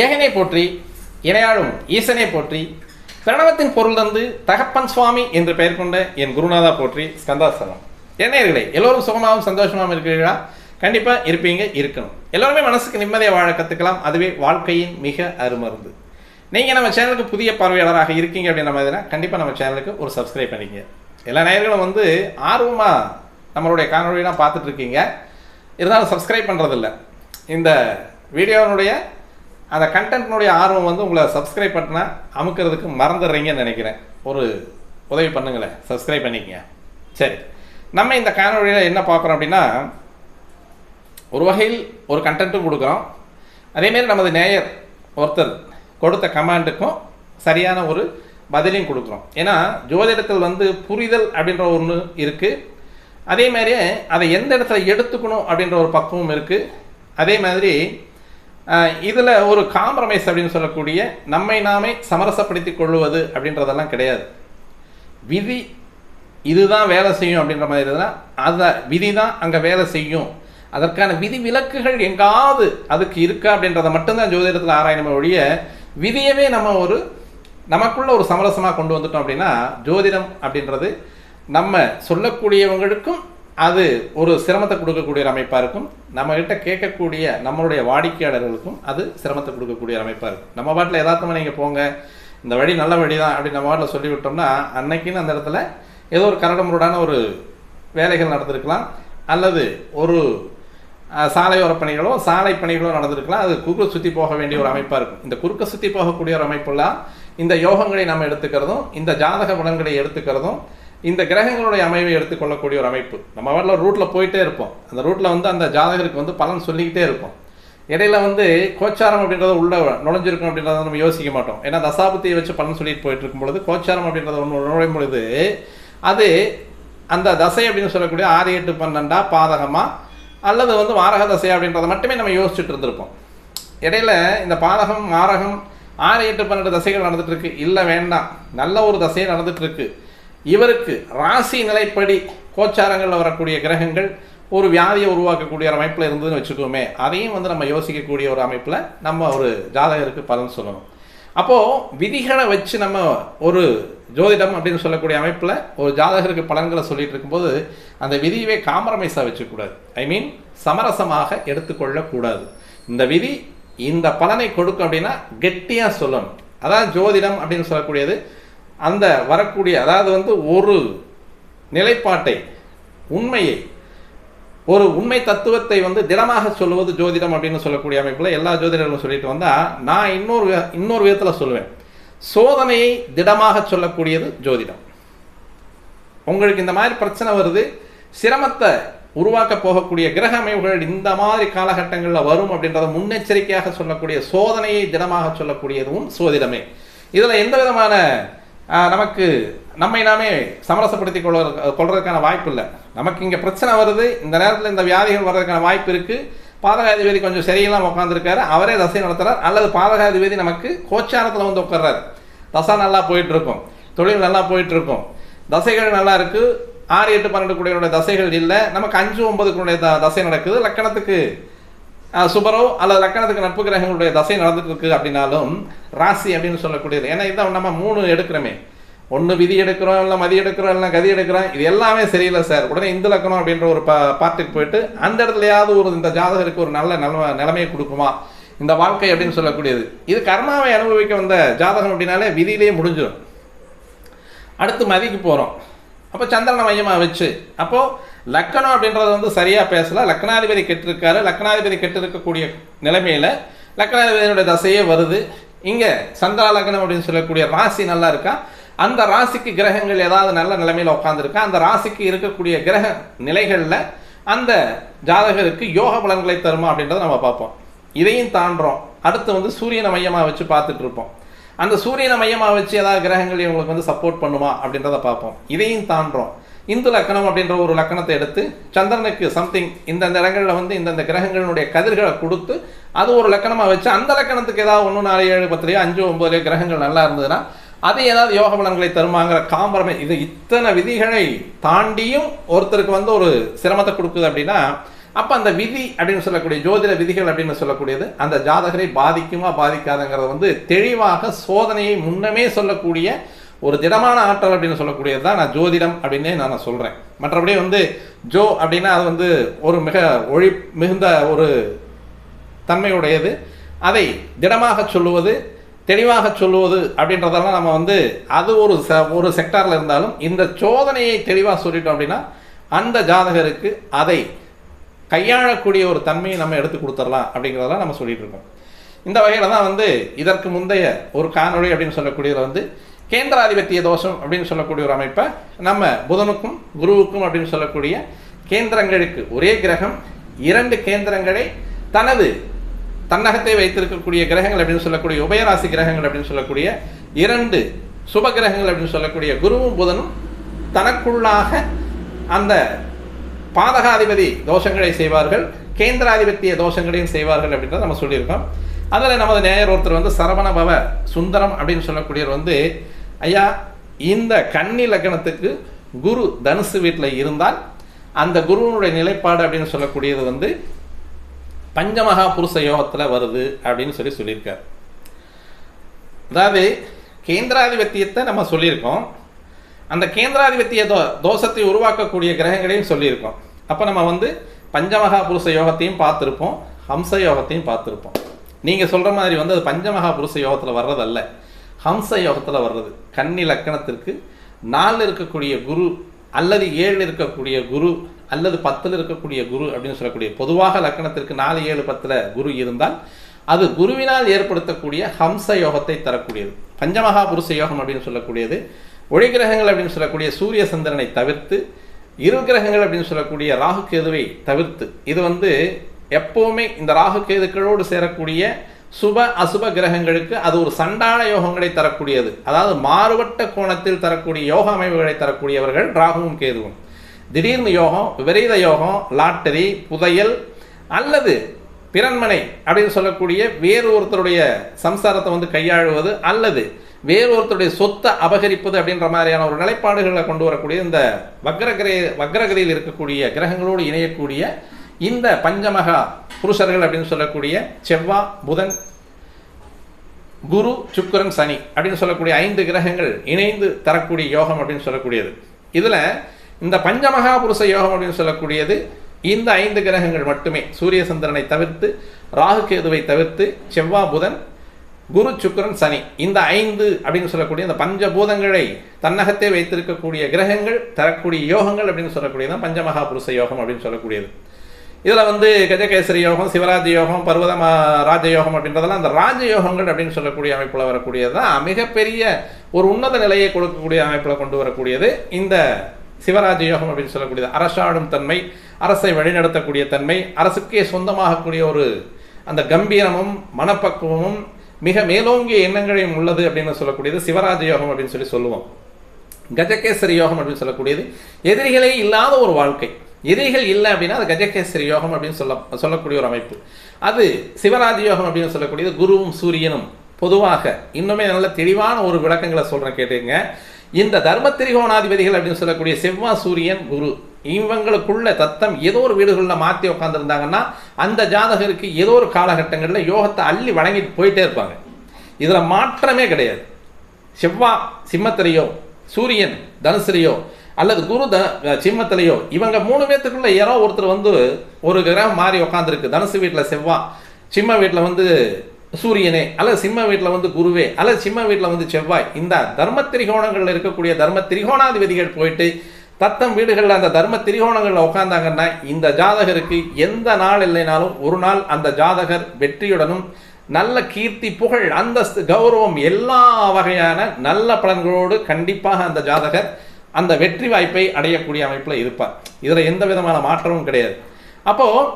ஏகனை போற்றி இணையாளும் ஈசனை போற்றி பிரணவத்தின் பொருள் தந்து தகப்பன் சுவாமி என்று பெயர் கொண்ட என் குருநாதா போற்றி ஸ்கந்தாசனம். என்னையர்களே, எல்லோரும் சுகமாகவும் சந்தோஷமாகவும் இருக்கிறீர்களா? கண்டிப்பாக இருப்பீங்க, இருக்கணும். எல்லோருமே மனசுக்கு நிம்மதியாக வாழ கற்றுக்கலாம். அதுவே வாழ்க்கையின் மிக அருமருந்து. நீங்கள் நம்ம சேனலுக்கு புதிய பார்வையாளராக இருக்கீங்க அப்படின்ற மாதிரினா கண்டிப்பாக நம்ம சேனலுக்கு ஒரு சப்ஸ்கிரைப் பண்ணிக்கங்க. எல்லா நேயர்களும் ஆர்வமாக நம்மளுடைய காணொலியெல்லாம் பார்த்துட்டு இருக்கீங்க, இருந்தாலும் சப்ஸ்கிரைப் பண்ணுறதில்ல. இந்த வீடியோனுடைய அந்த கண்டென்ட்னுடைய ஆர்வம் உங்களை சப்ஸ்கிரைப் பண்ணா அமுக்கிறதுக்கு மறந்துடுறீங்கன்னு நினைக்கிறேன். ஒரு உதவி பண்ணுங்களேன், சப்ஸ்கிரைப் பண்ணிக்கங்க. சரி, நம்ம இந்த காணொலியில் என்ன பார்க்குறோம் அப்படின்னா, ஒரு வகையில் ஒரு கண்டென்ட்டும் கொடுக்குறோம். அதேமாரி நமது நேயர் ஒருத்தர் கொடுத்த கமாண்டுக்கும் சரியான ஒரு பதிலையும் கொடுக்குறோம். ஏன்னா ஜோதிடத்தில் புரிதல் அப்படின்ற ஒன்று இருக்குது. அதே மாதிரியே அதை எந்த இடத்துல எடுத்துக்கணும் அப்படின்ற ஒரு பக்குவம் இருக்குது. அதே மாதிரி இதில் ஒரு காம்ப்ரமைஸ் அப்படின்னு சொல்லக்கூடிய நம்மை நாமே சமரசப்படுத்தி கொள்வது அப்படின்றதெல்லாம் கிடையாது. விதி இதுதான் வேலை செய்யும் அப்படின்ற மாதிரி தான், அதை விதி தான் அங்கே வேலை செய்யும். அதற்கான விதி விலக்குகள் எங்காவது அதுக்கு இருக்கா அப்படின்றத மட்டும்தான் ஜோதிடத்தில் ஆராயணும் ஒழிய, விதியவே நம்ம நமக்குள்ள ஒரு சமரசமாக கொண்டு வந்துட்டோம் அப்படின்னா ஜோதிடம் அப்படின்றது நம்ம சொல்லக்கூடியவங்களுக்கும் அது ஒரு சிரமத்தை கொடுக்கக்கூடிய ஒரு அமைப்பாக இருக்கும். நம்மகிட்ட கேட்கக்கூடிய நம்மளுடைய வாடிக்கையாளர்களுக்கும் அது சிரமத்தை கொடுக்கக்கூடிய ஒரு அமைப்பாக இருக்கும். நம்ம பாட்டில் யதார்த்தமாக நீங்கள் போங்க, இந்த வழி நல்ல வழி தான் அப்படின்னு நம்ம பாட்டில் சொல்லிவிட்டோம்னா அன்னைக்குன்னு அந்த இடத்துல ஏதோ ஒரு கரடுமுரடான ஒரு வேலைகள் நடந்திருக்கலாம், அல்லது ஒரு சாலையோர பணிகளோ சாலை பணிகளோ நடந்திருக்கலாம். அது குறுக்க சுற்றி போக வேண்டிய ஒரு அமைப்பாக இருக்கும். இந்த குறுக்க சுற்றி போகக்கூடிய ஒரு அமைப்பெல்லாம் இந்த யோகங்களை நம்ம எடுத்துக்கிறதும், இந்த ஜாதக பலன்களை எடுத்துக்கிறதும், இந்த கிரகங்களுடைய அமைவை எடுத்துக்கொள்ளக்கூடிய ஒரு அமைப்பு. நம்ம வரல ரூட்டில் போயிட்டே இருப்போம். அந்த ரூட்டில் அந்த ஜாதகருக்கு பலன் சொல்லிக்கிட்டே இருப்போம். இடையில கோச்சாரம் அப்படின்றத உள்ள நுழைஞ்சிருக்கும் அப்படின்றத நம்ம யோசிக்க மாட்டோம். ஏன்னா தசாபுத்தியை வச்சு பலன் சொல்லிட்டு போயிட்டு இருக்கும் பொழுது கோச்சாரம் அப்படின்றத ஒன்று நுழையும் பொழுது அது அந்த தசை அப்படின்னு சொல்லக்கூடிய 6, 8, 12 பாதகமா அல்லது மாரக தசை அப்படின்றத மட்டுமே நம்ம யோசிச்சுட்டு இருந்திருப்போம். இடையில இந்த பாதகம் மாரகம் 6, 8, 12 தசைகள் நடந்துட்டு இருக்கு. இல்லை, வேண்டாம், நல்ல ஒரு தசையை நடந்துட்டு இருக்கு. இவருக்கு ராசி நிலைப்படி கோச்சாரங்களில் வரக்கூடிய கிரகங்கள் ஒரு வியாதியை உருவாக்கக்கூடிய ஒரு அமைப்பில் இருந்ததுன்னு வச்சுக்கோமே, அதையும் நம்ம யோசிக்கக்கூடிய ஒரு அமைப்பில் நம்ம ஒரு ஜாதகருக்கு பலன் சொல்லணும். அப்போது விதிகளை வச்சு நம்ம ஒரு ஜோதிடம் அப்படின்னு சொல்லக்கூடிய அமைப்பில் ஒரு ஜாதகருக்கு பலன்களை சொல்லிட்டு இருக்கும்போது அந்த விதியவே காம்ப்ரமைஸாக வச்சுக்கூடாது. சமரசமாக எடுத்துக்கொள்ளக்கூடாது. இந்த விதி இந்த பலனை கொடுக்கும் அப்படின்னா கெட்டியாக சொல்லணும். அதான் ஜோதிடம் அப்படின்னு சொல்லக்கூடியது. அந்த வரக்கூடிய ஒரு நிலைப்பாட்டை, உண்மையை, ஒரு உண்மை தத்துவத்தை திடமாக சொல்லுவது ஜோதிடம் அப்படின்னு சொல்லக்கூடிய அமைப்பில் எல்லா ஜோதிடர்களும் சொல்லிட்டு வந்தால், நான் இன்னொரு விதத்தில் சொல்லுவேன், சோதனையை திடமாக சொல்லக்கூடியது ஜோதிடம். உங்களுக்கு இந்த மாதிரி பிரச்சனை வருது, சிரமத்தை உருவாக்க போகக்கூடிய கிரக அமைப்புகள் இந்த மாதிரி காலகட்டங்களில் வரும் அப்படின்றத முன்னெச்சரிக்கையாக சொல்லக்கூடிய, சோதனையை திடமாக சொல்லக்கூடியதும் சோதிடமே. இதில் எந்த விதமான நமக்கு நம்மை நாமே சமரசப்படுத்தி கொள்றதுக்கான வாய்ப்பு இல்லை. நமக்கு இங்கே பிரச்சனை வருது, இந்த நேரத்தில் இந்த வியாதிகள் வர்றதுக்கான வாய்ப்பு இருக்குது. பாதகாதிபதி கொஞ்சம் சரியில்லாமல் உட்காந்துருக்காரு, அவரே தசை நடத்துகிறார். அல்லது பாதகாதிபதி நமக்கு கோச்சாரத்தில் உட்கார்றாரு, தசை நல்லா போயிட்டுருக்கும், தொழில் நல்லா போயிட்டுருக்கும், தசைகள் நல்லா இருக்குது. 6, 8, 12 கூடிய தசைகள் இல்லை, நமக்கு 5, 9 கூடிய தசை நடக்குது. லக்கணத்துக்கு சுபரோ அல்லது லக்கணத்துக்கு நட்பு கிரகங்களுடைய தசை நடந்துட்டு இருக்கு அப்படின்னாலும் ராசி அப்படின்னு சொல்லக்கூடியது. ஏன்னா இதான் நம்ம 3 எடுக்கிறோமே, ஒன்று விதி எடுக்கிறோம், இல்லை மதி எடுக்கிறோம், இல்லை கதி எடுக்கிறோம். இது எல்லாமே சரியில்லை சார், உடனே இந்த லக்கணம் அப்படின்ற ஒரு பார்ட்டுக்கு போயிட்டு அந்த இடத்துலையாவது இந்த ஜாதகருக்கு ஒரு நல்ல நிலைமையை கொடுக்குமா இந்த வாழ்க்கை அப்படின்னு சொல்லக்கூடியது. இது கர்மாவை அனுபவிக்க வந்த ஜாதகம் அப்படின்னாலே விதியிலேயே முடிஞ்சிடும். அடுத்து மதிக்கு போகிறோம். அப்போ சந்திரனை மையமாக வச்சு, அப்போது லக்கணம் அப்படின்றது சரியாக பேசலை, லக்னாதிபதி கெட்டிருக்காரு. லக்னாதிபதி கெட்டிருக்கக்கூடிய நிலைமையில் லக்னாதிபதியினுடைய தசையே வருது. இங்கே சந்திரா லக்னம் அப்படின்னு சொல்லக்கூடிய ராசி நல்லா இருக்கா, அந்த ராசிக்கு கிரகங்கள் ஏதாவது நல்ல நிலைமையில் உட்காந்துருக்கா, அந்த ராசிக்கு இருக்கக்கூடிய கிரக நிலைகளில் அந்த ஜாதகருக்கு யோக பலன்களை தருமா அப்படின்றத நம்ம பார்ப்போம். இதையும் தாண்டுறோம். அடுத்து சூரியனை மையமாக வச்சு பார்த்துட்டு இருப்போம். அந்த சூரியனை மையமாக வச்சு ஏதாவது கிரகங்கள் இவங்களுக்கு சப்போர்ட் பண்ணுமா அப்படின்றத பார்ப்போம். இதையும் தாண்டுறோம். இந்து லக்கணம் அப்படின்ற ஒரு லக்கணத்தை எடுத்து சந்திரனுக்கு சம்திங் இந்தந்த இடங்களில் இந்தந்த கிரகங்களுடைய கதிர்களை கொடுத்து அது ஒரு லக்கணமாக வச்சு அந்த லக்கணத்துக்கு ஏதாவது 1, 4, 7, 10, 5, 9 கிரகங்கள் நல்லா இருந்ததுன்னா அது ஏதாவது யோக பலன்களை தருமாங்கிற காம்பரமே. இது இத்தனை விதிகளை தாண்டியும் ஒருத்தருக்கு ஒரு சிரமத்தை கொடுக்குது அப்படின்னா அப்போ அந்த விதி அப்படின்னு சொல்லக்கூடிய ஜோதிட விதிகள் அப்படின்னு சொல்லக்கூடியது அந்த ஜாதகரை பாதிக்குமா பாதிக்காதுங்கிறது வந்து தெளிவாக சோதனையை முன்னமே சொல்லக்கூடிய ஒரு திடமான ஆற்றல் அப்படின்னு சொல்லக்கூடியது தான் நான் ஜோதிடம் அப்படின்னே நான் சொல்கிறேன். மற்றபடி வந்து ஜோ அப்படின்னா அது வந்து ஒரு மிக மிகுந்த ஒரு தன்மையுடையது. அதை திடமாக சொல்லுவது, தெளிவாக சொல்லுவது அப்படின்றதெல்லாம் நம்ம வந்து அது ஒரு செக்டாரில் இருந்தாலும் இந்த சோதனையை தெளிவாக சொல்லிட்டோம் அப்படின்னா அந்த ஜாதகருக்கு அதை கையாளக்கூடிய ஒரு தன்மையை நம்ம எடுத்து கொடுத்துடலாம் அப்படிங்கிறதெல்லாம் நம்ம சொல்லிட்டு இருக்கோம். இந்த வகையில் தான் வந்து இதற்கு முந்தைய ஒரு காணொளி அப்படின்னு சொல்லக்கூடியதில் வந்து கேந்திராதிபத்திய தோஷம் அப்படின்னு சொல்லக்கூடிய ஒரு அமைப்பை நம்ம புதனுக்கும் குருவுக்கும் அப்படின்னு சொல்லக்கூடிய கேந்திரங்களுக்கு ஒரே கிரகம் 2 கேந்திரங்களை தன்னகத்தை வைத்திருக்கக்கூடிய கிரகங்கள் அப்படின்னு சொல்லக்கூடிய உபயராசி கிரகங்கள் அப்படின்னு சொல்லக்கூடிய 2 சுப கிரகங்கள் அப்படின்னு சொல்லக்கூடிய குருவும் புதனும் தனக்குள்ளாக அந்த பாதகாதிபதி தோஷங்களை செய்வார்கள், கேந்திராதிபத்திய தோஷங்களையும் செய்வார்கள் அப்படின்றத நம்ம சொல்லியிருக்கோம். அதில் நமது நேயர் ஒருத்தர் வந்து சரவண பவ சுந்தரம் அப்படின்னு சொல்லக்கூடியவர் வந்து, ஐயா இந்த கன்னி லக்னத்துக்கு குரு தனுசு வீட்டில் இருந்தால் அந்த குருவனுடைய நிலைப்பாடு அப்படின்னு சொல்லக்கூடியது வந்து பஞ்சமகா புருஷ யோகத்தில் வருது அப்படின்னு சொல்லியிருக்கார். அதாவது கேந்திராதிபத்தியத்தை நம்ம சொல்லியிருக்கோம், அந்த கேந்திராதிபத்திய தோஷத்தை உருவாக்கக்கூடிய கிரகங்களையும் சொல்லியிருக்கோம். அப்போ நம்ம வந்து பஞ்சமகா புருஷ யோகத்தையும் பார்த்துருப்போம், ஹம்ச யோகத்தையும் பார்த்துருப்போம். நீங்கள் சொல்கிற மாதிரி வந்து அது பஞ்சமகா புருஷ யோகத்தில் வர்றதல்ல, ஹம்ச யோகத்தில் வர்றது. கன்னி லக்கணத்திற்கு 4 இருக்கக்கூடிய குரு அல்லது 7 இருக்கக்கூடிய குரு அல்லது 10 இருக்கக்கூடிய குரு அப்படின்னு சொல்லக்கூடிய பொதுவாக லக்கணத்திற்கு 4, 7, 10 குரு இருந்தால் அது குருவினால் ஏற்படுத்தக்கூடிய ஹம்ச யோகத்தை தரக்கூடியது. பஞ்சமகா புருஷ யோகம் அப்படின்னு சொல்லக்கூடியது ஒளி கிரகங்கள் அப்படின்னு சொல்லக்கூடிய சூரிய சந்திரனை தவிர்த்து, இரு கிரகங்கள் அப்படின்னு சொல்லக்கூடிய ராகு கேதுவை தவிர்த்து, இது வந்து எப்பவுமே இந்த ராகு கேதுக்களோடு சேரக்கூடிய சுப அசுப கிரகங்களுக்கு அது ஒரு சண்டாள யோகங்களை தரக்கூடியது. அதாவது மாறுபட்ட கோணத்தில் தரக்கூடிய யோக அமைவுகளை தரக்கூடியவர்கள் ராகுவும் கேதுவும். திடீர்னு யோகம், விபரீத யோகம், லாட்டரி, புதையல் அல்லது பிறன்மனை அப்படின்னு சொல்லக்கூடிய வேறு ஒருத்தருடைய சம்சாரத்தை வந்து கையாளுவது அல்லது வேறு ஒருத்தருடைய சொத்தை அபகரிப்பது அப்படின்ற மாதிரியான ஒரு நிலைப்பாடுகளை கொண்டு வரக்கூடிய இந்த வக்ரகதியில் இருக்கக்கூடிய கிரகங்களோடு இணையக்கூடிய இந்த பஞ்சமகா புருஷர்கள் அப்படின்னு சொல்லக்கூடிய செவ்வாய், புதன், குரு, சுக்கிரன், சனி அப்படின்னு சொல்லக்கூடிய 5 கிரகங்கள் இணைந்து தரக்கூடிய யோகம் அப்படின்னு சொல்லக்கூடியது. இதில் இந்த பஞ்சமகா புருஷ யோகம் அப்படின்னு சொல்லக்கூடியது இந்த 5 கிரகங்கள் மட்டுமே, சூரிய சந்திரனை தவிர்த்து, ராகு கேதுவை தவிர்த்து, செவ்வாய், புதன், குரு, சுக்கிரன், சனி, இந்த 5 அப்படின்னு சொல்லக்கூடிய இந்த பஞ்சபூதங்களை தன்னகத்தே வைத்திருக்கக்கூடிய கிரகங்கள் தரக்கூடிய யோகங்கள் அப்படின்னு சொல்லக்கூடியது பஞ்சமகா புருஷ யோகம் அப்படின்னு சொல்லக்கூடியது. இதில் வந்து கஜகேசரி யோகம், சிவராஜ யோகம், பர்வத ராஜயோகம் அப்படின்றதெல்லாம் அந்த ராஜயோகங்கள் அப்படின்னு சொல்லக்கூடிய அமைப்பில் வரக்கூடியது தான் மிகப்பெரிய ஒரு உன்னத நிலையை கொடுக்கக்கூடிய அமைப்பில் கொண்டு வரக்கூடியது இந்த சிவராஜ யோகம் அப்படின்னு சொல்லக்கூடியது. அரசாடும் தன்மை, அரசை வழிநடத்தக்கூடிய தன்மை, அரசுக்கே சொந்தமாகக்கூடிய ஒரு அந்த கம்பீரமும் மனப்பக்குவமும் மிக மேலோங்கிய எண்ணங்களையும் உள்ளது அப்படின்னு சொல்லக்கூடியது சிவராஜ யோகம் அப்படின்னு சொல்லுவோம். கஜகேசரி யோகம் அப்படின்னு சொல்லக்கூடியது எதிரிகளே இல்லாத ஒரு வாழ்க்கை. எதிரிகள் இல்லை அப்படின்னா அது கஜகேசரி யோகம் அப்படின்னு சொல்லக்கூடிய ஒரு அமைப்பு. அது சிவராஜ யோகம் அப்படின்னு சொல்லக்கூடியது குருவும் சூரியனும் பொதுவாக இன்னுமே நல்ல தெளிவான ஒரு விளக்கங்களை சொல்கிறேன் கேட்டுங்க. இந்த தர்ம திரிகோணாதிபதிகள் அப்படின்னு சொல்லக்கூடிய செவ்வாய், சூரியன், குரு இவங்களுக்குள்ள தத்தம் ஏதோ ஒரு வீடுகளில் மாற்றி உட்காந்துருந்தாங்கன்னா அந்த ஜாதகருக்கு ஏதோ ஒரு காலகட்டங்களில் யோகத்தை அள்ளி வழங்கிட்டு போயிட்டே இருப்பாங்க. இதில் மாற்றமே கிடையாது. செவ்வாய் சிம்மத்திலேயோ, சூரியன் தனுசுலையோ அல்லது குரு சிம்மத்திலேயோ இவங்க 3 பேத்துக்குள்ள யாரோ ஒருத்தர் வந்து ஒரு கிரகம் மாறி உட்காந்துருக்கு. தனுசு வீட்டில் செவ்வாய், சிம்ம வீட்டில் வந்து சூரியனே, அல்லது சிம்ம வீட்டில் வந்து குருவே, அல்லது சிம்ம வீட்டில் வந்து செவ்வாய். இந்த தர்ம திரிகோணங்களில் இருக்கக்கூடிய தர்ம திரிகோணாதிபதிகள் போயிட்டு தத்தம் வீடுகளில் அந்த தர்ம திரிகோணங்களில் உட்காந்தாங்கன்னா இந்த ஜாதகருக்கு எந்த நாள் இல்லைனாலும் ஒரு நாள் அந்த ஜாதகர் வெற்றியுடனும் நல்ல கீர்த்தி, புகழ், அந்தஸ்து, கௌரவம் எல்லா வகையான நல்ல பலன்களோடு கண்டிப்பாக அந்த ஜாதகர் அந்த வெற்றி வாய்ப்பை அடையக்கூடிய அமைப்பில் இருப்பார். இதில் எந்த விதமான மாற்றமும் கிடையாது. அப்போது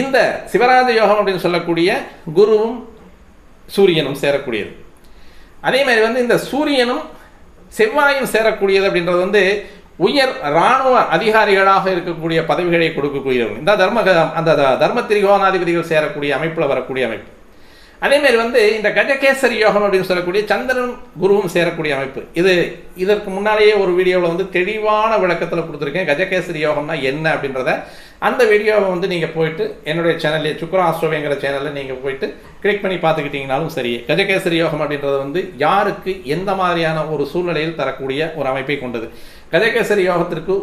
இந்த சிவராஜ யோகம் அப்படின்னு சொல்லக்கூடிய குருவும் சூரியனும் சேரக்கூடியது. அதே மாதிரி வந்து இந்த சூரியனும் செவ்வாயும் சேரக்கூடியது அப்படின்றது வந்து உயர் இராணுவ அதிகாரிகளாக இருக்கக்கூடிய பதவிகளை கொடுக்கக்கூடியவர்கள். இந்த தர்ம திரிகோணாதிபதிகள் சேரக்கூடிய அமைப்பில் வரக்கூடிய அமைப்பு. அதேமாரி வந்து இந்த கஜகேசரி யோகம் அப்படின்னு சொல்லக்கூடிய சந்திரன் குருவும் சேரக்கூடிய அமைப்பு. இதற்கு முன்னாலேயே ஒரு வீடியோவில் வந்து தெளிவான விளக்கத்தில் கொடுத்துருக்கேன். கஜகேசரி யோகம்னா என்ன அப்படின்றத அந்த வீடியோவை வந்து நீங்கள் போயிட்டு என்னுடைய சேனல்லே சுக்ரா ஆஸ்ட்ரோவேங்கிற சேனலில் நீங்கள் போயிட்டு கிளிக் பண்ணி பார்த்துக்கிட்டிங்கனாலும் சரி. கஜகேசரி யோகம் அப்படின்றது வந்து யாருக்கு எந்த மாதிரியான ஒரு சூழ்நிலையில் தரக்கூடிய ஒரு அமைப்பை கொண்டது. கஜகேசரி யோகத்திற்கு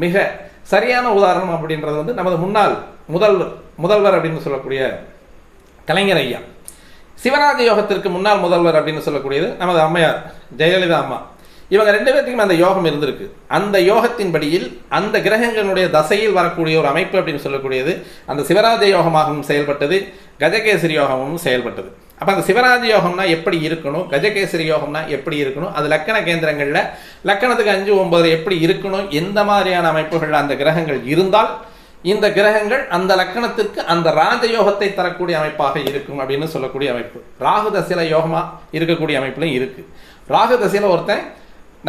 மிக சரியான உதாரணம் அப்படின்றது வந்து நமது முன்னாள் முதல்வர் அப்படின்னு சொல்லக்கூடிய கலைஞர் ஐயா. சிவராஜ யோகத்திற்கு முன்னாள் முதல்வர் அப்படின்னு சொல்லக்கூடியது நமது அம்மையார் ஜெயலலிதா அம்மா. இவங்க 2 பேருக்கும் அந்த யோகம் இருந்திருக்கு. அந்த யோகத்தின்படியில் அந்த கிரகங்களுடைய தசையில் வரக்கூடிய ஒரு அமைப்பு அப்படின்னு சொல்லக்கூடியது அந்த சிவராஜ யோகமாகவும் செயல்பட்டது, கஜகேசரி யோகமும் செயல்பட்டது. அப்போ அந்த சிவராஜ யோகம்னா எப்படி இருக்கணும், கஜகேசரி யோகம்னா எப்படி இருக்கணும், அது லக்கண கேந்திரங்களில் லக்கணத்துக்கு 5, 9 எப்படி இருக்கணும், எந்த மாதிரியான அமைப்புகள் அந்த கிரகங்கள் இருந்தால் இந்த கிரகங்கள் அந்த லக்கணத்திற்கு அந்த ராஜயோகத்தை தரக்கூடிய அமைப்பாக இருக்கும் அப்படின்னு சொல்லக்கூடிய அமைப்பு. ராகு தசையில யோகமா இருக்கக்கூடிய அமைப்புலையும் இருக்கு. ராகு தசையில ஒருத்தன்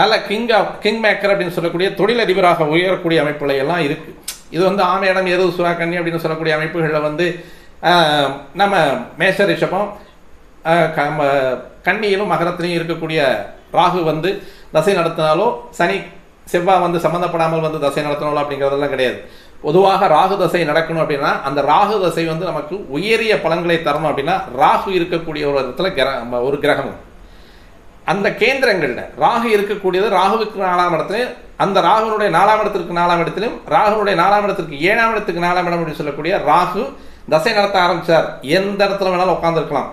நல்ல கிங் மேக்கர் அப்படின்னு சொல்லக்கூடிய தொழிலதிபராக உயரக்கூடிய அமைப்புல எல்லாம் இருக்கு. இது வந்து ஆமையிடம் எது சுறா கன்னி அப்படின்னு சொல்லக்கூடிய அமைப்புகளில் வந்து நம்ம மேஷ ரிஷபம் கன்னியிலும் மகரத்திலையும் இருக்கக்கூடிய ராகு வந்து தசை நடத்தினாலோ சனி செவ்வாய் வந்து சம்மந்தப்படாமல் வந்து தசை நடத்தினாலோ அப்படிங்கிறதெல்லாம் கிடையாது. பொதுவாக ராகு தசை நடக்கணும் அப்படின்னா அந்த ராகு தசை வந்து நமக்கு உயரிய பலன்களை தரணும் அப்படின்னா ராகு இருக்கக்கூடிய ஒரு இடத்துல ஒரு கிரகமும் அந்த கேந்திரங்கள்ல ராகு இருக்கக்கூடியது ராகுவுக்கு 4ஆம் இடத்துல அந்த ராகுனுடைய 4ஆம் இடத்திற்கு 4ஆம் இடத்திலும் ராகுனுடைய 4ஆம் இடத்திற்கு 7ஆம் இடத்துக்கு 4ஆம் இடம் அப்படின்னு சொல்லக்கூடிய ராகு தசை நடத்த ஆரம்பிச்சார். எந்த இடத்துல வேணாலும் உட்காந்துருக்கலாம்.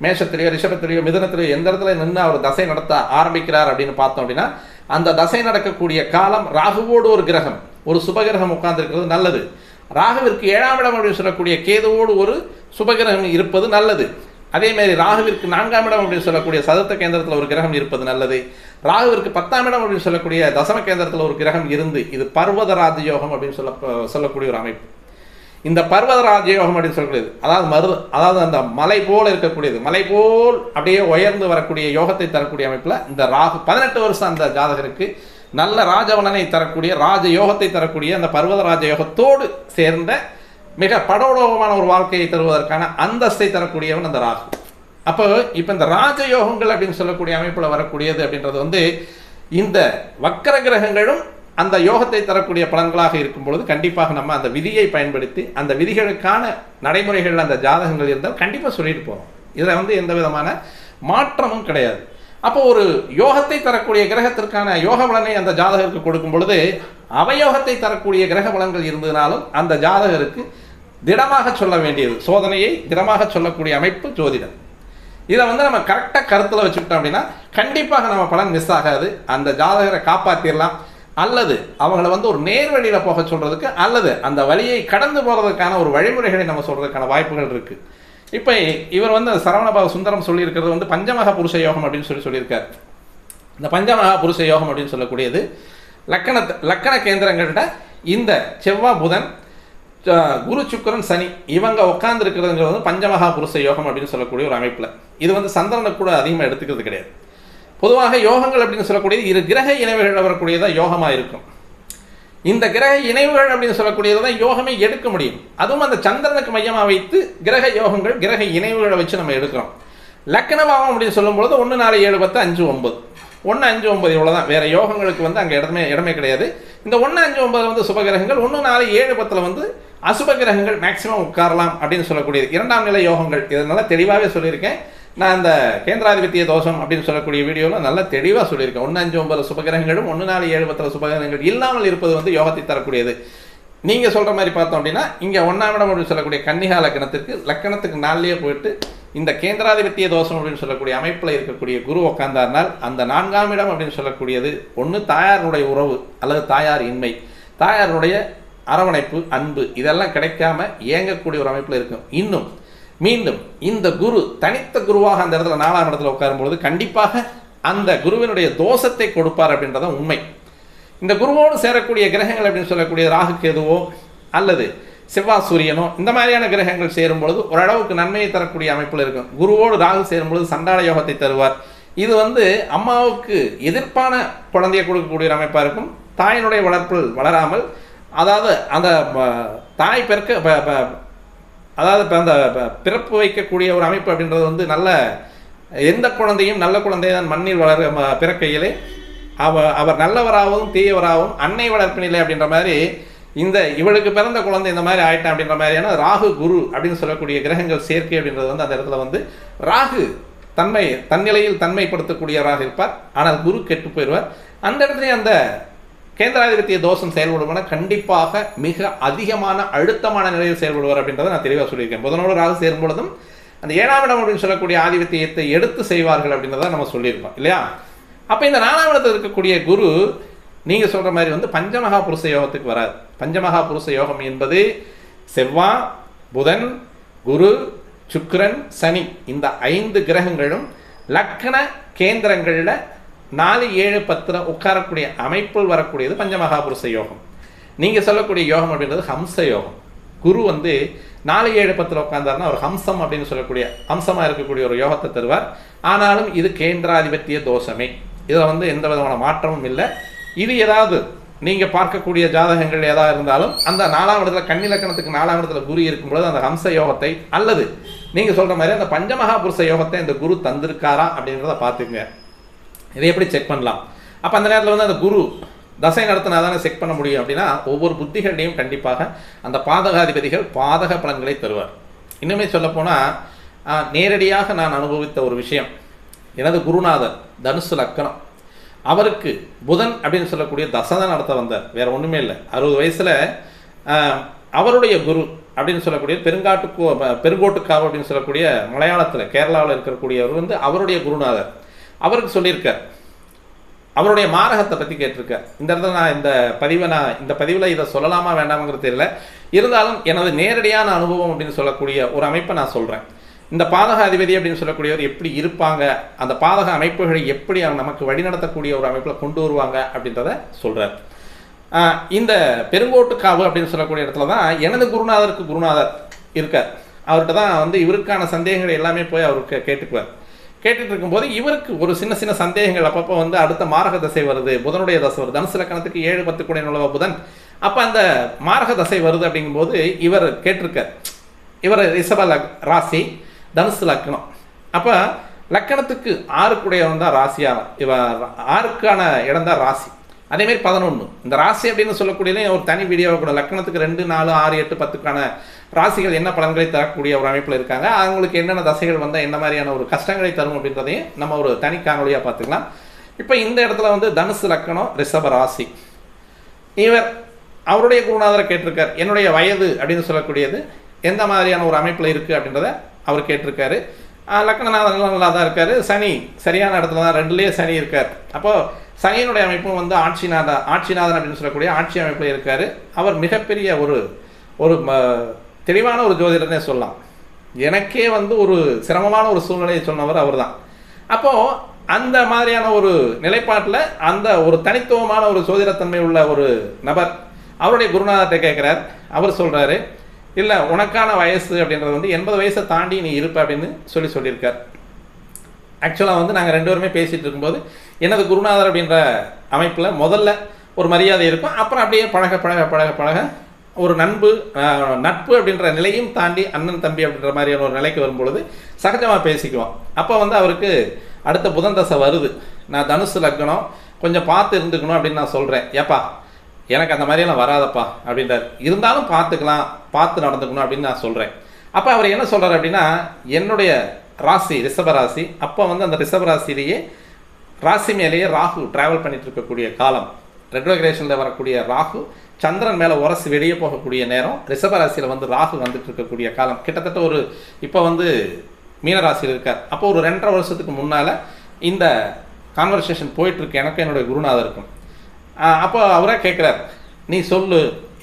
மேஷத்திலேயோ ரிஷபத்திலேயோ மிதுனத்திலேயோ எந்த இடத்துல நின்று அவர் தசை நடத்த ஆரம்பிக்கிறார் அப்படின்னு பார்த்தோம் அப்படின்னா அந்த தசை நடக்கக்கூடிய காலம் ராகுவோடு ஒரு கிரகம் ஒரு சுபகிரகம் உட்கார்ந்துருக்கிறது நல்லது. ராகுவிற்கு 7ஆம் இடம் அப்படின்னு சொல்லக்கூடிய கேதுவோடு ஒரு சுபகிரகம் இருப்பது நல்லது. அதே மாதிரி ராகுவிற்கு 4ஆம் இடம் அப்படின்னு சொல்லக்கூடிய சதுர்த்த கேந்திரத்தில் ஒரு கிரகம் இருப்பது நல்லது. ராகுவிற்கு 10ஆம் இடம் அப்படின்னு சொல்லக்கூடிய தசம கேந்திரத்தில் ஒரு கிரகம் இருந்து இது பர்வத ராஜயோகம் அப்படின்னு சொல்லக்கூடிய ஒரு அமைப்பு. இந்த பர்வத ராஜயோகம் அப்படின்னு சொல்லக்கூடியது அதாவது அந்த மலை போல் இருக்கக்கூடியது மலை போல் அப்படியே உயர்ந்து வரக்கூடிய யோகத்தை தரக்கூடிய அமைப்பில் இந்த ராகு 18 வருஷம் அந்த ஜாதகருக்கு நல்ல ராஜவலனை தரக்கூடிய ராஜ யோகத்தை தரக்கூடிய அந்த பர்வத ராஜ யோகத்தோடு சேர்ந்த மிக படோடோகமான ஒரு வாழ்க்கையை தருவதற்கான அந்தஸ்தை தரக்கூடியவன் அந்த ராகு. அப்போ இப்போ இந்த ராஜயோகங்கள் அப்படின்னு சொல்லக்கூடிய அமைப்பில் வரக்கூடியது அப்படின்றது வந்து இந்த வக்கர கிரகங்களும் அந்த யோகத்தை தரக்கூடிய பலன்களாக இருக்கும் பொழுது கண்டிப்பாக நம்ம அந்த விதியை பயன்படுத்தி அந்த விதிகளுக்கான நடைமுறைகள் அந்த ஜாதகங்கள் இருந்தால் கண்டிப்பாக சொல்லிட்டு போகிறோம். இதில் வந்து எந்த விதமான மாற்றமும் கிடையாது. அப்போ ஒரு யோகத்தை தரக்கூடிய கிரகத்திற்கான யோக பலனை அந்த ஜாதகருக்கு கொடுக்கும் பொழுது அவயோகத்தை தரக்கூடிய கிரக பலன்கள் இருந்ததுனாலும் அந்த ஜாதகருக்கு திடமாக சொல்ல வேண்டியது சோதனையை திடமாக சொல்லக்கூடிய அமைப்பு ஜோதிடம். இதை வந்து நம்ம கரெக்டாக கருத்தில் வச்சுக்கிட்டோம் அப்படின்னா கண்டிப்பாக நம்ம பலன் மிஸ் ஆகாது. அந்த ஜாதகரை காப்பாற்றிடலாம் அல்லது அவங்கள வந்து ஒரு நேர்வழியில் போக சொல்றதுக்கு அல்லது அந்த வழியை கடந்து போகிறதுக்கான ஒரு வழிமுறைகளை நம்ம சொல்றதுக்கான வாய்ப்புகள் இருக்கு. இப்போ இவர் வந்து சரவணபாபு சுந்தரம் சொல்லியிருக்கிறது வந்து பஞ்சமகா புருஷ யோகம் அப்படின்னு சொல்லியிருக்காரு. இந்த பஞ்சமகா புருஷ யோகம் அப்படின்னு சொல்லக்கூடியது லக்கண கேந்திரங்கள்ட இந்த செவ்வாய் புதன் குரு சுக்கிரன் சனி இவங்க உட்கார்ந்து இருக்கிறதுங்கிறது வந்து பஞ்சமகா புருஷ யோகம் அப்படின்னு சொல்லக்கூடிய ஒரு அமைப்பில் இது வந்து சந்திரனுக்கு கூட அதிகமாக எடுத்துக்கிறது கிடையாது. பொதுவாக யோகங்கள் அப்படின்னு சொல்லக்கூடியது இரு கிரக இணைவுகள் வரக்கூடியதான் யோகமாக இருக்கும். இந்த கிரக இணைவுகள் அப்படின்னு சொல்லக்கூடியது தான் யோகமே எடுக்க முடியும். அதுவும் அந்த சந்திரனுக்கு மையமாக வைத்து கிரக யோகங்கள் கிரக இணைவுகளை வச்சு நம்ம எடுக்கிறோம். லக்கண பாவம் அப்படின்னு சொல்லும்பொழுது 1, 4, 7, 10, 5, 9 1, 5, 9 இவ்வளோதான். வேற யோகங்களுக்கு வந்து அங்கே இடமே கிடையாது. இந்த 1, 5, 9 வந்து சுபகிரகங்கள் 1, 4, 7, 10 வந்து அசுப கிரகங்கள் மேக்சிமம் உட்காரலாம் அப்படின்னு சொல்லக்கூடியது 2ஆம் நிலை யோகங்கள். இதனால தெளிவாகவே சொல்லியிருக்கேன். நான் இந்த கேந்திராதிபத்திய தோஷம் அப்படின்னு சொல்லக்கூடிய வீடியோவில் நல்லா தெளிவாக சொல்லியிருக்கேன். 1, 5, 9 சுபகிரகங்களும் 1, 4, 7, 10 சுபகிரகங்கள் இல்லாமல் இருப்பது வந்து யோகத்தை தரக்கூடியது. நீங்கள் சொல்கிற மாதிரி பார்த்தோம் அப்படின்னா இங்கே 1ஆம் இடம் அப்படின்னு சொல்லக்கூடிய கன்னிகா லக்கணத்துக்கு 4லேயே போயிட்டு இந்த கேந்திராதிபத்திய தோஷம் அப்படின்னு சொல்லக்கூடிய அமைப்பில் இருக்கக்கூடிய குரு உட்கார்ந்தார்னால் அந்த 4ஆம் இடம் அப்படின்னு சொல்லக்கூடியது ஒன்று தாயாருடைய உறவு அல்லது தாயார் இன்மை தாயாருடைய அரவணைப்பு அன்பு இதெல்லாம் கிடைக்காம இயங்கக்கூடிய ஒரு அமைப்பில் இருக்கும். இன்னும் மீண்டும் இந்த குரு தனித்த குருவாக அந்த இடத்துல 4ஆம் இடத்துல உட்காரும்பொழுது கண்டிப்பாக அந்த குருவினுடைய தோஷத்தை கொடுப்பார் அப்படின்றத உண்மை. இந்த குருவோடு சேரக்கூடிய கிரகங்கள் அப்படின்னு சொல்லக்கூடிய ராகு கேதுவோ அல்லது செவ்வாய் சூரியனோ இந்த மாதிரியான கிரகங்கள் சேரும்பொழுது ஓரளவுக்கு நன்மையை தரக்கூடிய அமைப்பில் இருக்கும். குருவோடு ராகு சேரும்பொழுது சண்டாள யோகத்தை தருவார். இது வந்து அம்மாவுக்கு எதிர்ப்பான குழந்தையை கொடுக்கக்கூடிய அமைப்பாக இருக்கும். தாயினுடைய வளர்ப்பில் வளராமல் அதாவது அந்த தாய் அதாவது இப்போ அந்த பிறப்பு வைக்கக்கூடிய ஒரு அமைப்பு அப்படின்றது வந்து நல்ல எந்த குழந்தையும் நல்ல குழந்தை தான் மண்ணில் பிறக்கையிலே அவர் நல்லவராகவும் தீயவராகவும் அன்னை வளர்ப்பினிலே அப்படின்ற மாதிரி இவளுக்கு பிறந்த குழந்தை இந்த மாதிரி ஆயிட்டான் அப்படின்ற மாதிரியான ராகு குரு அப்படின்னு சொல்லக்கூடிய கிரகங்கள் சேர்க்கை அப்படின்றது வந்து அந்த இடத்துல வந்து ராகு தன்னிலையில் தன்மைப்படுத்தக்கூடியவராக இருப்பார். ஆனால் குரு கெட்டு போயிடுவார். அந்த இடத்துல அந்த கேந்திராதிபத்திய தோஷம் செயல்படுவன கண்டிப்பாக மிக அதிகமான அழுத்தமான நிலையில் செயல்படுவார் அப்படின்றத நான் தெளிவாக சொல்லியிருக்கேன். புதனோடு ராகு சேரும் பொழுதும் அந்த 7ஆம் இடம் அப்படின்னு சொல்லக்கூடிய ஆதிபத்தியத்தை எடுத்து செய்வார்கள் அப்படின்றத நம்ம சொல்லியிருக்கோம் இல்லையா? அப்போ இந்த 4ஆம் இடத்தில் இருக்கக்கூடிய குரு நீங்கள் சொல்கிற மாதிரி வந்து பஞ்சமகா புருஷ யோகத்துக்கு வராது. பஞ்சமகா புருஷ யோகம் என்பது செவ்வாய், புதன், குரு, சுக்கிரன், சனி இந்த 5 கிரகங்களும் லக்ன கேந்திரங்களில் 4, 7, 10 உட்காரக்கூடிய அமைப்பில் வரக்கூடியது பஞ்சமகா புருஷ யோகம். நீங்கள் சொல்லக்கூடிய யோகம் அப்படின்றது ஹம்ச யோகம். குரு வந்து 4, 7, 10 உட்கார்ந்தாருன்னா ஒரு ஹம்சம் அப்படின்னு சொல்லக்கூடிய ஹம்சமாக இருக்கக்கூடிய ஒரு யோகத்தை தருவார். ஆனாலும் இது கேந்திராதிபத்திய தோஷமே. இதில் வந்து எந்த விதமான மாற்றமும் இல்லை. இது ஏதாவது நீங்கள் பார்க்கக்கூடிய ஜாதகங்கள் ஏதாவது இருந்தாலும் அந்த 4ஆம் இடத்துல கன்னிலக்கணத்துக்கு 4ஆம் இடத்துல குரு இருக்கும்பொழுது அந்த ஹம்ச யோகத்தை அல்லது நீங்கள் சொல்கிற மாதிரி அந்த பஞ்சமகா புருஷ யோகத்தை இந்த குரு தந்திருக்காரா அப்படின்றத பார்த்துக்குங்க. இதை எப்படி செக் பண்ணலாம்? அப்போ அந்த நேரத்தில் வந்து அந்த குரு தசை நடத்தினா தானே செக் பண்ண முடியும். அப்படின்னா ஒவ்வொரு புத்திகளையும் கண்டிப்பாக அந்த பாதகாதிபதிகள் பாதக பலன்களை தருவார். இன்னுமே சொல்லப்போனால் நேரடியாக நான் அனுபவித்த ஒரு விஷயம், எனது குருநாதர் தனுசு லக்கணம், அவருக்கு புதன் அப்படின்னு சொல்லக்கூடிய தசை நடத்த வந்தார். வேறு ஒன்றுமே இல்லை. 60 வயசில் அவருடைய குரு அப்படின்னு சொல்லக்கூடிய பெருங்கோட்டுக்காவு அப்படின்னு சொல்லக்கூடிய மலையாளத்தில் கேரளாவில் இருக்கக்கூடியவர் வந்து அவருடைய குருநாதர். அவருக்கு சொல்லியிருக்கார், அவருடைய மாரகத்தை பற்றி கேட்டிருக்கார். இந்த இடத்துல நான் இந்த பதிவில் இதை சொல்லலாமா வேண்டாமாங்கிறது தெரியல. இருந்தாலும் எனது நேரடியான அனுபவம் அப்படின்னு சொல்லக்கூடிய ஒரு அமைப்பை நான் சொல்கிறேன். இந்த பாதக அதிபதி அப்படின்னு சொல்லக்கூடியவர் எப்படி இருப்பாங்க, அந்த பாதக அமைப்புகளை எப்படி நமக்கு வழிநடத்தக்கூடிய ஒரு அமைப்பில் கொண்டு வருவாங்க அப்படின்றத சொல்கிறார். இந்த பெருங்கோட்டுக்காவு அப்படின்னு சொல்லக்கூடிய இடத்துல தான் எனது குருநாதர் இருக்கார். அவர்கிட்ட தான் வந்து இவருக்கான சந்தேகங்கள் எல்லாமே போய் அவருக்கு கேட்டுக்குவார். கேட்டுட்டு இருக்கும்போது இவருக்கு ஒரு சின்ன சந்தேகங்கள் அப்பப்போ வந்து அடுத்த மாரக தசை வருது, புதனுடைய தசை வருது, தனுசு லக்கணத்துக்கு 7, 10 கூட நுழைவ புதன், அப்போ அந்த மாரக தசை வருது அப்படிங்கும்போது இவர் கேட்டிருக்கார். இவர் ரிஷப ராசி, தனுசு லக்கணம். அப்போ லக்கணத்துக்கு 6 கூடையவன் தான் ராசியாக, இவர் 6க்கான இடம் தான் ராசி. அதேமாரி 11 இந்த ராசி அப்படின்னு சொல்லக்கூடியதே ஒரு தனி வீடியோவை கூட லக்கணத்துக்கு 2, 4, 6, 8, 10க்கான ராசிகள் என்ன பலன்களை தரக்கூடிய ஒரு அமைப்பில் இருக்காங்க, அவங்களுக்கு என்னென்ன தசைகள் வந்தால் என்ன மாதிரியான ஒரு கஷ்டங்களை தரும் அப்படின்றதையும் நம்ம ஒரு தனி காணொலியாக பார்த்துக்கலாம். இப்போ இந்த இடத்துல வந்து தனுசு லக்கணம், ரிஷப ராசி. இவர் அவருடைய குருநாதரை கேட்டிருக்கார், என்னுடைய வயது அப்படின்னு சொல்லக்கூடியது எந்த மாதிரியான ஒரு அமைப்பில் இருக்குது அப்படின்றத அவர் கேட்டிருக்காரு. லக்கணநாதன் நல்லா தான் இருக்கார். சனி சரியான இடத்துல தான், 2லேயே சனி இருக்கார். அப்போது சனியினுடைய அமைப்பும் வந்து ஆட்சிநாதன் அப்படின்னு சொல்லக்கூடிய ஆட்சி அமைப்பில் இருக்கார். அவர் மிகப்பெரிய ஒரு தெளிவான ஒரு ஜோதிடர்னே சொல்லலாம். எனக்கே வந்து ஒரு சிரமமான ஒரு சூழ்நிலையை சொன்னவர் அவர் தான். அப்போது அந்த மாதிரியான ஒரு நிலைப்பாட்டில் அந்த ஒரு தனித்துவமான ஒரு ஜோதிடத்தன்மை உள்ள ஒரு நபர் அவருடைய குருநாதர்கிட்ட கேட்குறார். அவர் சொல்கிறாரு, இல்லை உனக்கான வயசு அப்படின்றது வந்து 80 வயசை தாண்டி நீ இருப்ப அப்படின்னு சொல்லியிருக்கார். ஆக்சுவலாக வந்து நாங்கள் 2 பேருமே பேசிகிட்டு இருக்கும்போது எனது குருநாதர் அப்படின்ற அமைப்பில் முதல்ல ஒரு மரியாதை இருக்கும். அப்புறம் அப்படியே பழக ஒரு நட்பு அப்படின்ற நிலையும் தாண்டி அண்ணன் தம்பி அப்படின்ற மாதிரியான ஒரு நிலைக்கு வரும்பொழுது சகஜமாக பேசிக்குவோம். அப்போ வந்து அவருக்கு அடுத்த புதன் தசை வருது, நான் தனுசு லக்கணம், கொஞ்சம் பார்த்து இருந்துக்கணும் அப்படின்னு நான் சொல்கிறேன். ஏப்பா எனக்கு அந்த மாதிரியெல்லாம் வராதப்பா அப்படின்றார். இருந்தாலும் பார்த்து நடந்துக்கணும் அப்படின்னு நான் சொல்கிறேன். அப்போ அவர் என்ன சொல்கிறார் அப்படின்னா, என்னுடைய ராசி ரிஷபராசி, அப்போ வந்து அந்த ரிஷபராசிலேயே ராசி மேலேயே ராகு ட்ராவல் பண்ணிட்டு இருக்கக்கூடிய காலம், ரெட்ரோகிரேஷனில் வரக்கூடிய ராகு சந்திரன் மேலே உரசி வெளியே போகக்கூடிய நேரம், ரிஷபராசியில் வந்து ராகு வந்துட்டு இருக்கக்கூடிய காலம். கிட்டத்தட்ட இப்போ வந்து மீனராசியில் இருக்கார். அப்போ ஒரு 2.5 வருஷத்துக்கு முன்னால் இந்த கான்வர்சேஷன் போயிட்டுருக்கு எனக்கு என்னுடைய குருநாதருக்கும். அப்போ அவரே கேட்குறார், நீ சொல்லு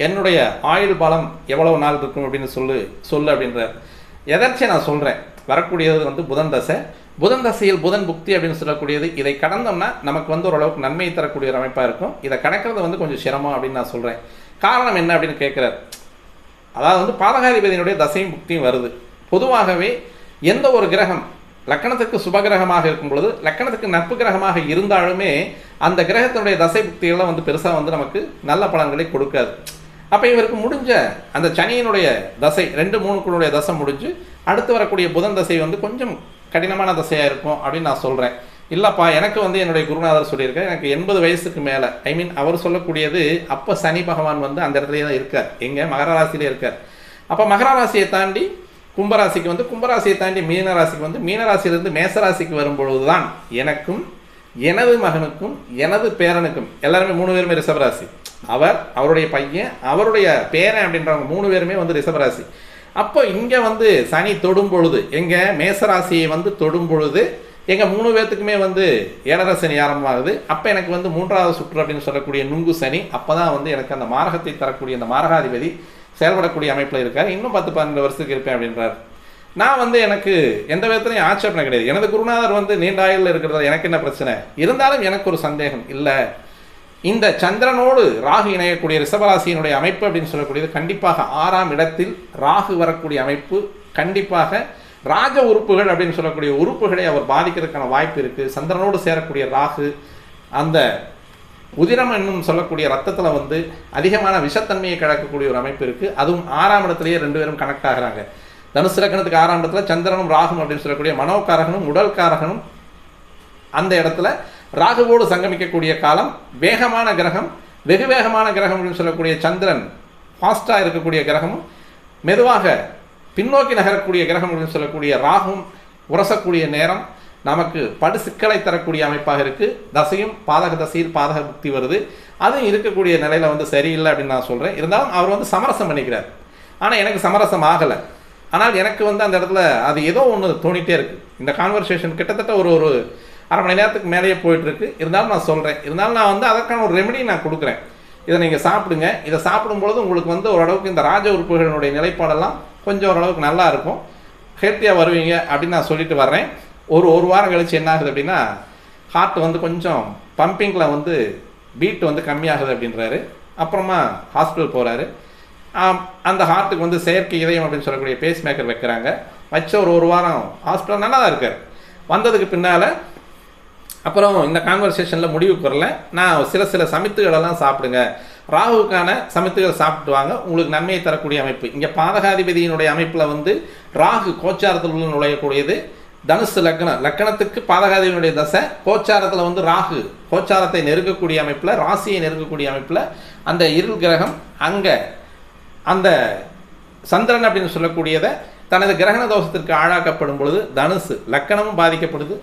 என்னுடைய ஆயுள் பலம் எவ்வளவு நாள் இருக்கும் அப்படின்னு சொல்லு அப்படின்றார். எதர்ச்சியாக நான் சொல்கிறேன், வரக்கூடியது வந்து புதன் தசையில் புதன் புக்தி அப்படின்னு சொல்லக்கூடியது. இதை கடந்தோம்னா நமக்கு வந்து ஓரளவுக்கு நன்மை தரக்கூடிய ஒரு அமைப்பாக இருக்கும். இதை கடக்கிறது வந்து கொஞ்சம் சிரமம் அப்படின்னு நான் சொல்கிறேன். காரணம் என்ன அப்படின்னு கேட்குறார். அதாவது வந்து பாதகாதிபதியினுடைய தசையும் புக்தியும் வருது. பொதுவாகவே எந்த ஒரு கிரகம் லக்கணத்துக்கு சுபகிரகமாக இருக்கும் பொழுது, லக்கணத்துக்கு நட்பு கிரகமாக இருந்தாலுமே அந்த கிரகத்தினுடைய தசை புக்திகள்லாம் வந்து பெருசாக வந்து நமக்கு நல்ல பலன்களை கொடுக்காது. அப்போ இவருக்கு முடிஞ்ச அந்த சனியினுடைய தசை 2, 3 தசை முடிஞ்சு அடுத்து வரக்கூடிய புதன் தசை வந்து கொஞ்சம் கடினமான தசையாக இருக்கும் அப்படின்னு நான் சொல்கிறேன். இல்லைப்பா எனக்கு வந்து என்னுடைய குருநாதர் சொல்லியிருக்கார், எனக்கு 80 வயசுக்கு மேலே, ஐ மீன் அவர் சொல்லக்கூடியது அப்போ சனி பகவான் வந்து அந்த இடத்துலயே தான் இருக்கார், எங்கே மகர ராசியிலே இருக்கார். அப்போ மகர ராசியை தாண்டி கும்பராசிக்கு வந்து, கும்பராசியை தாண்டி மீனராசிக்கு வந்து, மீனராசியிலிருந்து மேசராசிக்கு வரும்பொழுது தான் எனக்கும் எனது மகனுக்கும் எனது பேரனுக்கும் எல்லாருமே 3 பேருமே ரிஷபராசி, அவருடைய பையன் அவருடைய பேரன் அப்படின்றவங்க 3 பேருமே வந்து ரிஷபராசி. அப்போ இங்கே வந்து சனி தொடும் பொழுது, எங்கள் மேசராசியை வந்து தொடும் பொழுது எங்கள் 3 பேர்த்துக்குமே வந்து 7.5 சனி ஆரம்பமாகுது. அப்போ எனக்கு வந்து 3வது சுற்று அப்படின்னு சொல்லக்கூடிய நுங்கு சனி, அப்போ தான் வந்து எனக்கு அந்த மாரகத்தை தரக்கூடிய அந்த மாரகாதிபதி செயல்படக்கூடிய அமைப்பில் இருக்கார். இன்னும் 10-12 வருஷத்துக்கு இருப்பேன் அப்படின்றார். நான் வந்து எனக்கு எந்த விதத்துலையும் ஆட்சேபனை கிடையாது. எனது குருநாதர் வந்து நீண்ட ஆயுளில் இருக்கிறது எனக்கு என்ன பிரச்சனை இருந்தாலும் எனக்கு ஒரு சந்தேகம் இல்லை, இந்த சந்திரனோடு ராகு இணையக்கூடிய ரிஷபராசியினுடைய அமைப்பு அப்படின்னு சொல்லக்கூடியது கண்டிப்பாக 6ஆம் இடத்தில் ராகு வரக்கூடிய அமைப்பு, கண்டிப்பாக ராஜ உறுப்புகள் அப்படின்னு சொல்லக்கூடிய உறுப்புகளை அவர் பாதிக்கிறதுக்கான வாய்ப்பு இருக்குது. சந்திரனோடு சேரக்கூடிய ராகு அந்த உதிரம் என்னும் சொல்லக்கூடிய ரத்தத்தில் வந்து அதிகமான விஷத்தன்மையை கலக்கக்கூடிய ஒரு அமைப்பு இருக்குது. அதுவும் 6ஆம் இடத்துலேயே 2 பேரும் கனெக்ட் ஆகிறாங்க. தனுசு லக்னத்துக்கு 6ஆம் இடத்துல சந்திரனும் ராகும் அப்படின்னு சொல்லக்கூடிய மனோகாரகனும் உடல்காரகனும் அந்த இடத்துல ராகுவோடு சங்கமிக்கக்கூடிய காலம். வேகமான கிரகம், வெகு வேகமான கிரகம் அப்படின்னு சொல்லக்கூடிய சந்திரன் ஃபாஸ்டாக இருக்கக்கூடிய கிரகமும், மெதுவாக பின்னோக்கி நகரக்கூடிய கிரகம் அப்படின்னு சொல்லக்கூடிய ராகும் உரசக்கூடிய நேரம் நமக்கு படு சிக்கலை தரக்கூடிய அமைப்பாக இருக்குது. தசையும் பாதக தசையில் பாதக புக்தி வருது, அதுவும் இருக்கக்கூடிய நிலையில் வந்து சரியில்லை அப்படின்னு நான் சொல்கிறேன். இருந்தாலும் அவர் வந்து சமரசம் பண்ணிக்கிறார், ஆனால் எனக்கு சமரசம் ஆகலை. ஆனால் எனக்கு வந்து அந்த இடத்துல அது ஏதோ ஒன்று தோணிகிட்டே இருக்குது. இந்த கான்வர்சேஷன் கிட்டத்தட்ட ஒரு 1/2 மணி நேரத்துக்கு மேலேயே போயிட்டுருக்கு. இருந்தாலும் நான் சொல்கிறேன், இருந்தாலும் நான் வந்து அதற்கான ஒரு ரெமெடி நான் கொடுக்குறேன். இதை நீங்கள் சாப்பிடுங்க. இதை சாப்பிடும்பொழுது உங்களுக்கு வந்து ஓரளவுக்கு இந்த ராஜ உறுப்புகளினுடைய நிலைப்பாடெல்லாம் கொஞ்சம் ஓரளவுக்கு நல்லா இருக்கும், ஹெல்த்தியாக வருவீங்க அப்படின்னு நான் சொல்லிட்டு வர்றேன். ஒரு வாரம் கழிச்சு என்ன ஆகுது அப்படின்னா, ஹார்ட் வந்து கொஞ்சம் பம்பிங்கில் வந்து பீட் வந்து கம்மியாகுது அப்படின்றாரு. அப்புறமா ஹாஸ்பிட்டல் போகிறாரு. அந்த ஹார்ட்டுக்கு வந்து செயற்கை இதயம் அப்படின்னு சொல்லக்கூடிய பேஸ் மேக்கர் வைக்கிறாங்க. வச்ச ஒரு வாரம் ஹாஸ்பிட்டல் நல்லா தான் இருக்கார். வந்ததுக்கு பின்னால் அப்புறம் இந்த கான்வர்சேஷனில் முடிவுக்கு வரல, நான் சில சமித்துகளெல்லாம் சாப்பிடுங்க, ராகுக்கான சமித்துகள் சாப்பிட்டு வாங்க, உங்களுக்கு நன்மையை தரக்கூடிய அமைப்பு. இங்கே பாதகாதிபதியினுடைய அமைப்பில் வந்து ராகு கோச்சாரத்தில் நுழையக்கூடியது. தனுசு லக்கணத்துக்கு பாதகாதிபதியினுடைய தசை, கோச்சாரத்தில் வந்து ராகு கோச்சாரத்தை நெருக்கக்கூடிய அமைப்பில், ராசியை நெருக்கக்கூடிய அமைப்பில் அந்த இருள் கிரகம் அங்கே அந்த சந்திரன் அப்படின்னு சொல்லக்கூடியதை தனது கிரகண தோஷத்திற்கு ஆளாக்கப்படும் பொழுது தனுசு லக்கணமும் பாதிக்கப்படுது,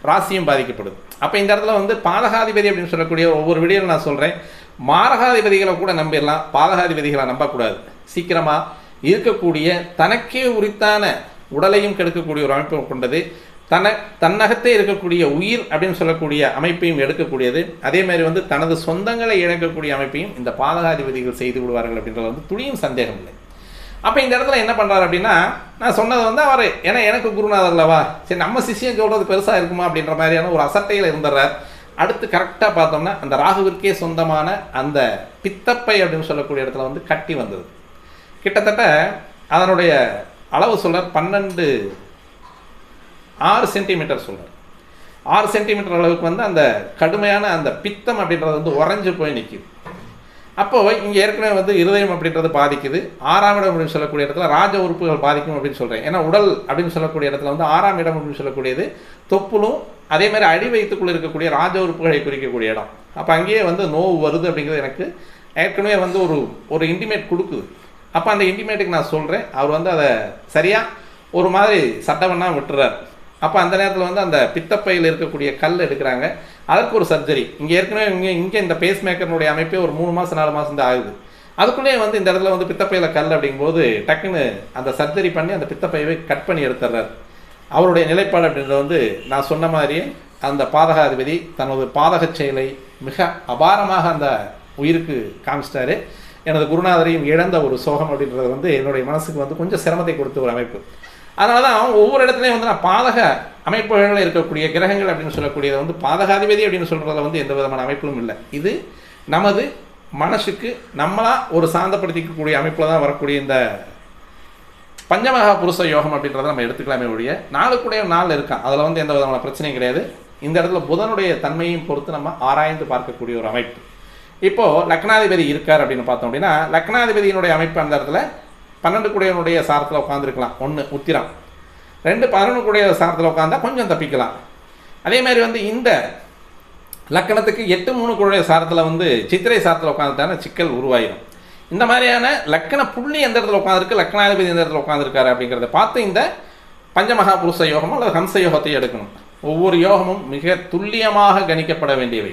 ராசியும் பாதிக்கப்படுது. அப்போ இந்த இடத்துல வந்து பாதகாதிபதி அப்படின்னு சொல்லக்கூடிய ஒவ்வொரு வீடியோவில் நான் சொல்கிறேன், மாரகாதிபதிகளை கூட நம்பிடலாம், பாதகாதிபதிகளை நம்பக்கூடாது. சீக்கிரமாக இருக்கக்கூடிய தனக்கே உரித்தான உடலையும் கெடுக்கக்கூடிய ஒரு அமைப்பை கொண்டது, தன்னகத்தே இருக்கக்கூடிய உயிர் அப்படின்னு சொல்லக்கூடிய அமைப்பையும் எடுக்கக்கூடியது. அதே மாதிரி வந்து தனது சொந்தங்களை இழக்கக்கூடிய அமைப்பையும் இந்த பாதகாதிபதிகள் செய்து விடுவார்கள் அப்படின்றது வந்து துளியும் சந்தேகம் இல்லை. அப்போ இந்த இடத்துல என்ன பண்ணுறாரு அப்படின்னா, நான் சொன்னது வந்து அவர் ஏன்னா எனக்கு குருநாதர்லவா, சரி நம்ம சிஷியம் சொல்கிறது பெருசாக இருக்குமா அப்படின்ற மாதிரியான ஒரு அசட்டையில் இருந்துடுறார். அடுத்து கரெக்டாக பார்த்தோம்னா அந்த ராகுவிற்கே சொந்தமான அந்த பித்தப்பை அப்படின்னு சொல்லக்கூடிய இடத்துல வந்து கட்டி வந்தது. கிட்டத்தட்ட அதனுடைய அளவு சொல்கிறார் 6 சென்டிமீட்டர் சொல்கிறார். 6 சென்டிமீட்டர் அளவுக்கு வந்து அந்த கடுமையான அந்த பித்தம் அப்படின்றது வந்து உறைஞ்சு போய் நிற்கிது. அப்போது இங்கே ஏற்கனவே வந்து இருதயம் அப்படின்றது பாதிக்குது. 6ஆம் இடம் அப்படின்னு சொல்லக்கூடிய இடத்துல ராஜ உறுப்புகள் பாதிக்கும் அப்படின்னு சொல்கிறேன். ஏன்னா உடல் அப்படின்னு சொல்லக்கூடிய இடத்துல வந்து 6ஆம் இடம் அப்படின்னு சொல்லக்கூடியது தொப்புளும் அதே மாதிரி அடி வயிற்றுக்குள்ளே இருக்கக்கூடிய ராஜ உறுப்புகளை குறிக்கக்கூடிய இடம். அப்போ அங்கேயே வந்து நோவு வருது அப்படிங்கிறது எனக்கு ஏற்கனவே வந்து ஒரு இன்டிமேட் கொடுக்குது. அப்போ அந்த இன்டிமேட்டுக்கு நான் சொல்கிறேன், அவர் வந்து அதை சரியாக ஒரு மாதிரி சட்டவண்ணா விட்டுறார். அப்போ அந்த நேரத்தில் வந்து அந்த பித்தப்பையில் இருக்கக்கூடிய கல் எடுக்கிறாங்க, அதற்கு ஒரு சர்ஜரி. இங்கே ஏற்கனவே இங்கே இந்த பேஸ் மேக்கர்னுடைய அமைப்பே ஒரு 3 மாதம் 4 மாதம் தான் ஆகுது. அதுக்குள்ளேயே வந்து இந்த இடத்துல வந்து பித்தப்பையில் கல் அப்படிங்கும்போது டக்குன்னு அந்த சர்ஜரி பண்ணி அந்த பித்தப்பையவே கட் பண்ணி எடுத்துடுறாரு. அவருடைய நிலைப்பாடு அப்படின்றது வந்து நான் சொன்ன மாதிரியே அந்த பாதகாதிபதி தனது பாதக செயலை மிக அபாரமாக அந்த உயிருக்கு காமிச்சிட்டாரு. எனது குருநாதரையும் இழந்த ஒரு சோகம் அப்படின்றது வந்து என்னுடைய மனசுக்கு வந்து கொஞ்சம் சிரமத்தை கொடுத்த ஒரு அமைப்பு. அதனால தான் ஒவ்வொரு இடத்துலையும் வந்து நான் பாதக அமைப்புகளில் இருக்கக்கூடிய கிரகங்கள் அப்படின்னு சொல்லக்கூடியதை வந்து பாதகாதிபதி அப்படின்னு சொல்கிறதுல வந்து எந்த விதமான அமைப்பும் இல்லை. இது நமது மனசுக்கு நம்மளாக ஒரு சாந்தப்படுத்திக்கக்கூடிய அமைப்பில் தான் வரக்கூடிய இந்த பஞ்சமகா புருஷ யோகம் அப்படின்றத நம்ம எடுத்துக்கலாமே ஒழிய 4 நாள் இருக்கான், அதில் வந்து எந்த விதமான பிரச்சனையும் கிடையாது. இந்த இடத்துல புதனுடைய தன்மையும் பொறுத்து நம்ம ஆராய்ந்து பார்க்கக்கூடிய ஒரு அமைப்பு. இப்போது லக்னாதிபதி இருக்கார் அப்படின்னு பார்த்தோம் அப்படின்னா, லக்னாதிபதியினுடைய அமைப்பு அந்த இடத்துல 12 கூடையனுடைய சாரத்தில் உட்காந்துருக்கலாம். 1 உத்திரம், 2 11 கூடைய சாரத்தில் உட்காந்தா கொஞ்சம் தப்பிக்கலாம். அதே மாதிரி வந்து இந்த லக்கணத்துக்கு 8-3 குழந்தை சாரத்தில் வந்து சித்திரை சாரத்தில் உட்காந்துட்டான சிக்கல் உருவாயிடும். இந்த மாதிரியான லக்கண புள்ளி எந்த இடத்துல உட்காந்துருக்கு, லக்கணாதிபதி எந்த இடத்துல உட்காந்துருக்காரு அப்படிங்கிறத பார்த்து இந்த பஞ்சமகா புருஷ யோகமோ அல்லது ஹம்ச யோகத்தை எடுக்கணும். ஒவ்வொரு யோகமும் மிக துல்லியமாக கணிக்கப்பட வேண்டியவை.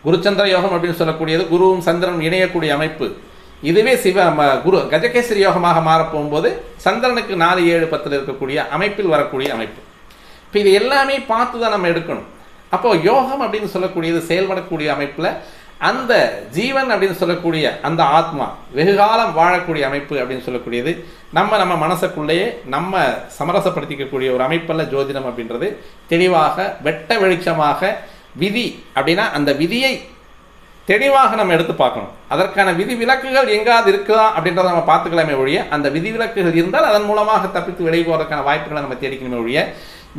குருச்சந்திர யோகம் அப்படின்னு சொல்லக்கூடியது குருவும் சந்திரனும் இணையக்கூடிய அமைப்பு. இதுவே குரு கஜகேசரி யோகமாக மாறப்போகும்போது சந்திரனுக்கு 4, 7, 10 இருக்கக்கூடிய அமைப்பில் வரக்கூடிய அமைப்பு. இப்போ இது எல்லாமே பார்த்து தான் நம்ம எடுக்கணும். அப்போது யோகம் அப்படின்னு சொல்லக்கூடியது செயல்படக்கூடிய அமைப்பில் அந்த ஜீவன் அப்படின்னு சொல்லக்கூடிய அந்த ஆத்மா வெகுகாலம் வாழக்கூடிய அமைப்பு அப்படின்னு சொல்லக்கூடியது நம்ம மனசுக்குள்ளேயே நம்ம சமரசப்படுத்திக்கக்கூடிய ஒரு அமைப்பல்ல ஜோதிடம் அப்படின்றது தெளிவாக வெட்ட வெளிச்சமாக விதி அப்படின்னா அந்த விதியை தெளிவாக நம்ம எடுத்து பார்க்கணும். அதற்கான விதி விலக்குகள் எங்காவது இருக்குதா அப்படின்றத நம்ம பார்த்துக்கலாமே ஒழிய, அந்த விதி விலக்குகள் இருந்தால் அதன் மூலமாக தப்பித்து வெளியே போவதற்கான வாய்ப்புகளை நம்ம தேடிக்கணுமே ஒழிய,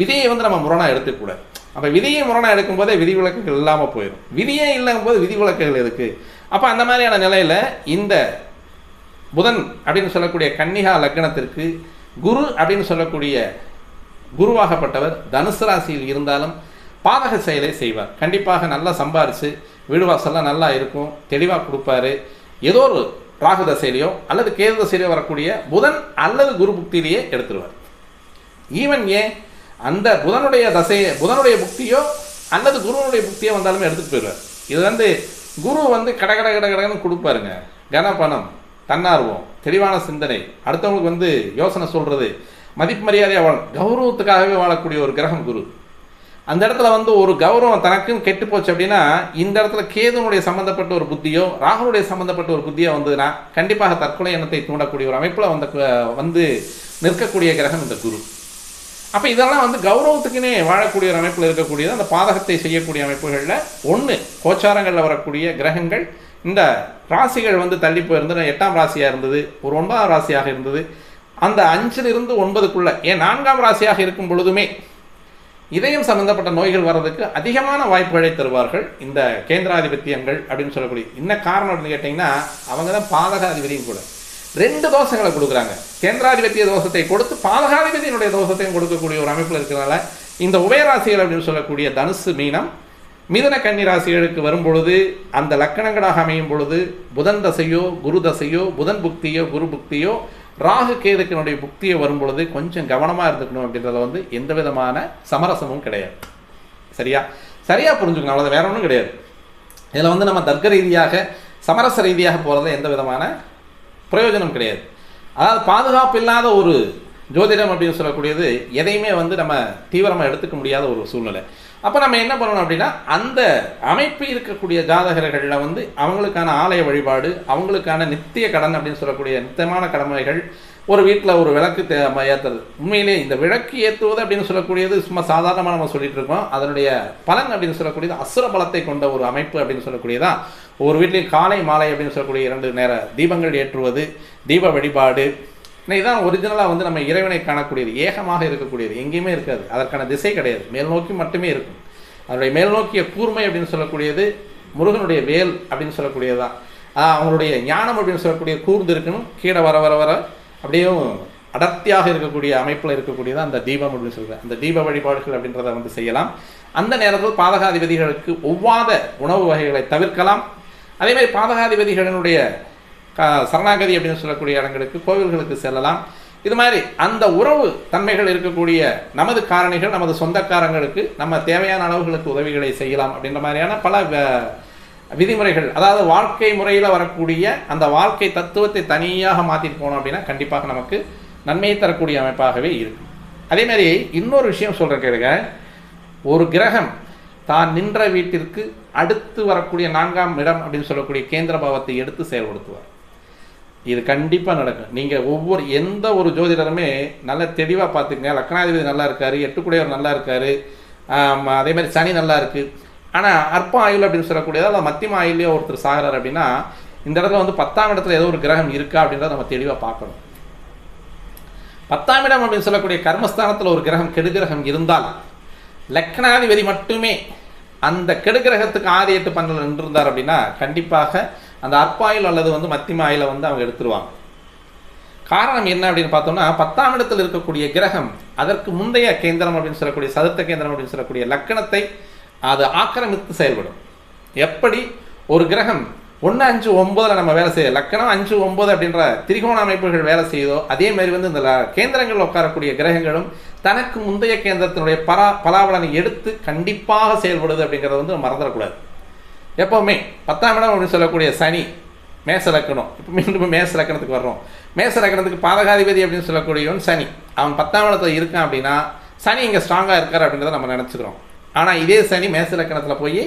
விதியை வந்து நம்ம முரணாக எடுத்துக்கூடாது. அப்போ விதியை முரணாக எடுக்கும்போதே விதி விலக்குகள் இல்லாமல் போயிடும். விதியே இல்லைங்கும் போது விதி விலக்குகள் எதுக்கு? அப்போ அந்த மாதிரியான நிலையில் இந்த புதன் அப்படின்னு சொல்லக்கூடிய கன்னிகா லக்னத்திற்கு குரு அப்படின்னு சொல்லக்கூடிய குருவாகப்பட்டவர் தனுசு ராசியில் இருந்தாலும் பாதக செயலை செய்வார். கண்டிப்பாக நல்லா சம்பாரித்து வீடு வாசல்லாம் நல்லா இருக்கும், தெளிவாக கொடுப்பாரு. ஏதோ ஒரு ராகு தசையிலையோ அல்லது கேது தசையிலையோ வரக்கூடிய புதன் அல்லது குரு புக்தியிலேயே எடுத்துருவார். ஈவன் ஏன் அந்த புதனுடைய புக்தியோ அல்லது குருவனுடைய புக்தியோ வந்தாலுமே எடுத்துகிட்டு போயிடுவார். இது வந்து குரு வந்து கடன்னு கொடுப்பாருங்க. கனபணம், தன்னார்வம், தெளிவான சிந்தனை, அடுத்தவங்களுக்கு வந்து யோசனை சொல்கிறது, மதிப்பு மரியாதையாக கௌரவத்துக்காகவே வாழக்கூடிய ஒரு கிரகம் குரு. அந்த இடத்துல வந்து ஒரு கௌரவம் தனக்குன்னு கெட்டு போச்சு அப்படின்னா, இந்த இடத்துல கேதுனுடைய சம்மந்தப்பட்ட ஒரு புத்தியோ ராகுனுடைய சம்மந்தப்பட்ட ஒரு புத்தியோ வந்ததுன்னா கண்டிப்பாக தற்கொலை எண்ணத்தை தூண்டக்கூடிய ஒரு அமைப்பில் வந்து நிற்கக்கூடிய கிரகம் இந்த குரு. அப்போ இதெல்லாம் வந்து கௌரவத்துக்குன்னே வாழக்கூடிய ஒரு அமைப்பில் இருக்கக்கூடியது அந்த பாதகத்தை செய்யக்கூடிய அமைப்புகளில் ஒன்று. கோச்சாரங்களில் வரக்கூடிய கிரகங்கள் இந்த ராசிகள் வந்து தள்ளி போயிருந்தது 8ஆம் ராசியாக இருந்தது, ஒரு 9ஆம் ராசியாக இருந்தது, அந்த 5லிருந்து 9க்குள்ள ஏன் 4ஆம் ராசியாக இருக்கும் பொழுதுமே இதயம் சம்பந்தப்பட்ட நோய்கள் வர்றதுக்கு அதிகமான வாய்ப்புகளை தருவார்கள் இந்த கேந்திராதிபத்தியங்கள் அப்படின்னு சொல்லக்கூடிய. என்ன காரணம் அப்படின்னு கேட்டிங்கன்னா, அவங்க தான் பாதகாதிபதியும் கூட 2 தோஷங்களை கொடுக்குறாங்க. கேந்திராதிபத்திய தோஷத்தை கொடுத்து பாதகாதிபதியினுடைய தோஷத்தையும் கொடுக்கக்கூடிய ஒரு அமைப்பில் இருக்கிறனால இந்த உபயராசிகள் அப்படின்னு சொல்லக்கூடிய தனுசு, மீனம், மிதுன, கன்னி ராசிகளுக்கு வரும்பொழுது அந்த லக்கணங்களாக அமையும் பொழுது புதன் தசையோ குரு தசையோ புதன் புக்தியோ குரு புக்தியோ ராகு கேதுக்கினுடைய புக்தியை வரும் பொழுது கொஞ்சம் கவனமாக இருந்துக்கணும் அப்படின்றத வந்து எந்த விதமான சமரசமும் கிடையாது. சரியா புரிஞ்சுக்கணும், அவ்வளோ வேற ஒன்றும் கிடையாது. இதில் வந்து நம்ம தர்க்க ரீதியாக சமரச ரீதியாக போகிறதுல எந்த விதமான பிரயோஜனம் கிடையாது. அதாவது பாதுகாப்பு இல்லாத ஒரு ஜோதிடம் அப்படின்னு சொல்லக்கூடியது எதையுமே வந்து நம்ம தீவிரமாக எடுத்துக்க முடியாத ஒரு சூழ்நிலை. அப்போ நம்ம என்ன பண்ணணும் அப்படின்னா, அந்த அமைப்பு இருக்கக்கூடிய ஜாதகர்களில் வந்து அவங்களுக்கான ஆலய வழிபாடு, அவங்களுக்கான நித்திய கடன் அப்படின்னு சொல்லக்கூடிய நித்தியமான கடமைகள், ஒரு வீட்டில் ஒரு விளக்கு ஏற்றுறது. உண்மையிலே இந்த விளக்கு ஏற்றுவது அப்படின்னு சொல்லக்கூடியது சும்மா சாதாரணமாக நம்ம சொல்லிட்டு இருக்கோம். அதனுடைய பலன் அப்படின்னு சொல்லக்கூடியது அசுர பலத்தை கொண்ட ஒரு அமைப்பு அப்படின்னு சொல்லக்கூடியதான். ஒரு வீட்லேயும் காலை மாலை அப்படின்னு சொல்லக்கூடிய 2 நேர தீபங்கள் ஏற்றுவது, தீப வழிபாடு, இதுதான் ஒரிஜினலாக வந்து நம்ம இறைவனை காணக்கூடியது. ஏகமாக இருக்கக்கூடியது எங்கேயுமே இருக்காது, அதற்கான திசை கிடையாது, மேல் நோக்கி மட்டுமே இருக்கும். அதனுடைய மேல் நோக்கிய கூர்மை அப்படின்னு சொல்லக்கூடியது முருகனுடைய வேல் அப்படின்னு சொல்லக்கூடியது தான். அவங்களுடைய ஞானம் அப்படின்னு சொல்லக்கூடிய கூர்ந்து இருக்கணும், கீழே வர வர வர அப்படியே அடர்த்தியாக இருக்கக்கூடிய அமைப்பில் இருக்கக்கூடியதான் அந்த தீபம் அப்படின்னு சொல்கிறேன். அந்த தீப வழிபாடுகள் அப்படின்றத வந்து செய்யலாம். அந்த நேரத்தில் பாதகாதிபதிகளுக்கு ஒவ்வாத உணவு வகைகளை தவிர்க்கலாம். அதேமாதிரி பாதகாதிபதிகளினுடைய சரணாகதி அப்படின்னு சொல்லக்கூடிய இடங்களுக்கு, கோவில்களுக்கு செல்லலாம். இது மாதிரி அந்த உறவு தன்மைகள் இருக்கக்கூடிய நமது காரணிகள், நமது சொந்தக்காரங்களுக்கு நம்ம தேவையான அளவுகளுக்கு உதவிகளை செய்யலாம் அப்படின்ற மாதிரியான பல விதிமுறைகள், அதாவது வாழ்க்கை முறையில் வரக்கூடிய அந்த வாழ்க்கை தத்துவத்தை தனியாக மாற்றிட்டு போனோம் அப்படின்னா கண்டிப்பாக நமக்கு நன்மையை தரக்கூடிய அமைப்பாகவே இருக்கும். அதே மாதிரி இன்னொரு விஷயம் சொல்கிறேன் கேளுங்க. ஒரு கிரகம் தான் நின்ற வீட்டிற்கு அடுத்து வரக்கூடிய 4ஆம் இடம் அப்படின்னு சொல்லக்கூடிய கேந்திர பாவத்தை எடுத்து செயல்படுத்துவார். இது கண்டிப்பாக நடக்கும். நீங்கள் எந்த ஒரு ஜோதிடருமே நல்ல தெளிவாக பார்த்துக்கங்க. லக்னாதிபதி நல்லா இருக்காரு, 8 கூடையவர் நல்லா இருக்காரு, அதே மாதிரி சனி நல்லா இருக்குது. ஆனால் அற்ப ஆயுள் அப்படின்னு சொல்லக்கூடியது, அல்லது மத்தியம ஆயுள்லேயே ஒருத்தர் சாகிறார் அப்படின்னா இந்த இடத்துல வந்து 10ஆம் இடத்துல ஏதோ ஒரு கிரகம் இருக்கா அப்படின்றத நம்ம தெளிவாக பார்க்கணும். 10ஆம் இடம் அப்படின்னு சொல்லக்கூடிய கர்மஸ்தானத்தில் ஒரு கிரகம் கெடுகிரகம் இருந்தால் லக்னாதிபதி மட்டுமே அந்த கெடுகிரகத்துக்கு 6, 8, 12 நின்றிருந்தார் அப்படின்னா கண்டிப்பாக அந்த அற்பாயில் அல்லது வந்து மத்தியம ஆயில வந்து அவங்க எடுத்துருவாங்க. காரணம் என்ன அப்படின்னு பார்த்தோம்னா, 10ஆம் இடத்தில் இருக்கக்கூடிய கிரகம் அதற்கு முந்தைய கேந்திரம் அப்படின்னு சொல்லக்கூடிய சதுர்த்த கேந்திரம் அப்படின்னு சொல்லக்கூடிய லக்கணத்தை அது ஆக்கிரமித்து செயல்படும். எப்படி ஒரு கிரகம் 1, 5, 9 நம்ம வேலை செய்ய லக்கணம் 5, 9 அப்படின்ற திரிகோண அமைப்புகள் வேலை செய்யுதோ அதே மாதிரி வந்து இந்த கேந்திரங்கள் உட்காரக்கூடிய கிரகங்களும் தனக்கு முந்தைய கேந்திரத்தினுடைய பலாபலனை எடுத்து கண்டிப்பாக செயல்படுது அப்படிங்கிறத வந்து மறந்துடக்கூடாது. எப்போவுமே 10ஆம் இடம் அப்படின்னு சொல்லக்கூடிய சனி மேச லக்கணம், இப்போ மீண்டும் மேச லக்கணத்துக்கு வர்றோம். மேச லக்கணத்துக்கு பாதகாதிபதி அப்படின்னு சொல்லக்கூடியவன் சனி, அவன் 10ஆம் இடத்துல இருக்கான் அப்படின்னா சனி இங்கே ஸ்ட்ராங்காக இருக்கார் அப்படின்றத நம்ம நினச்சிக்கிறோம். ஆனால் இதே சனி மேச லக்கணத்தில் போய்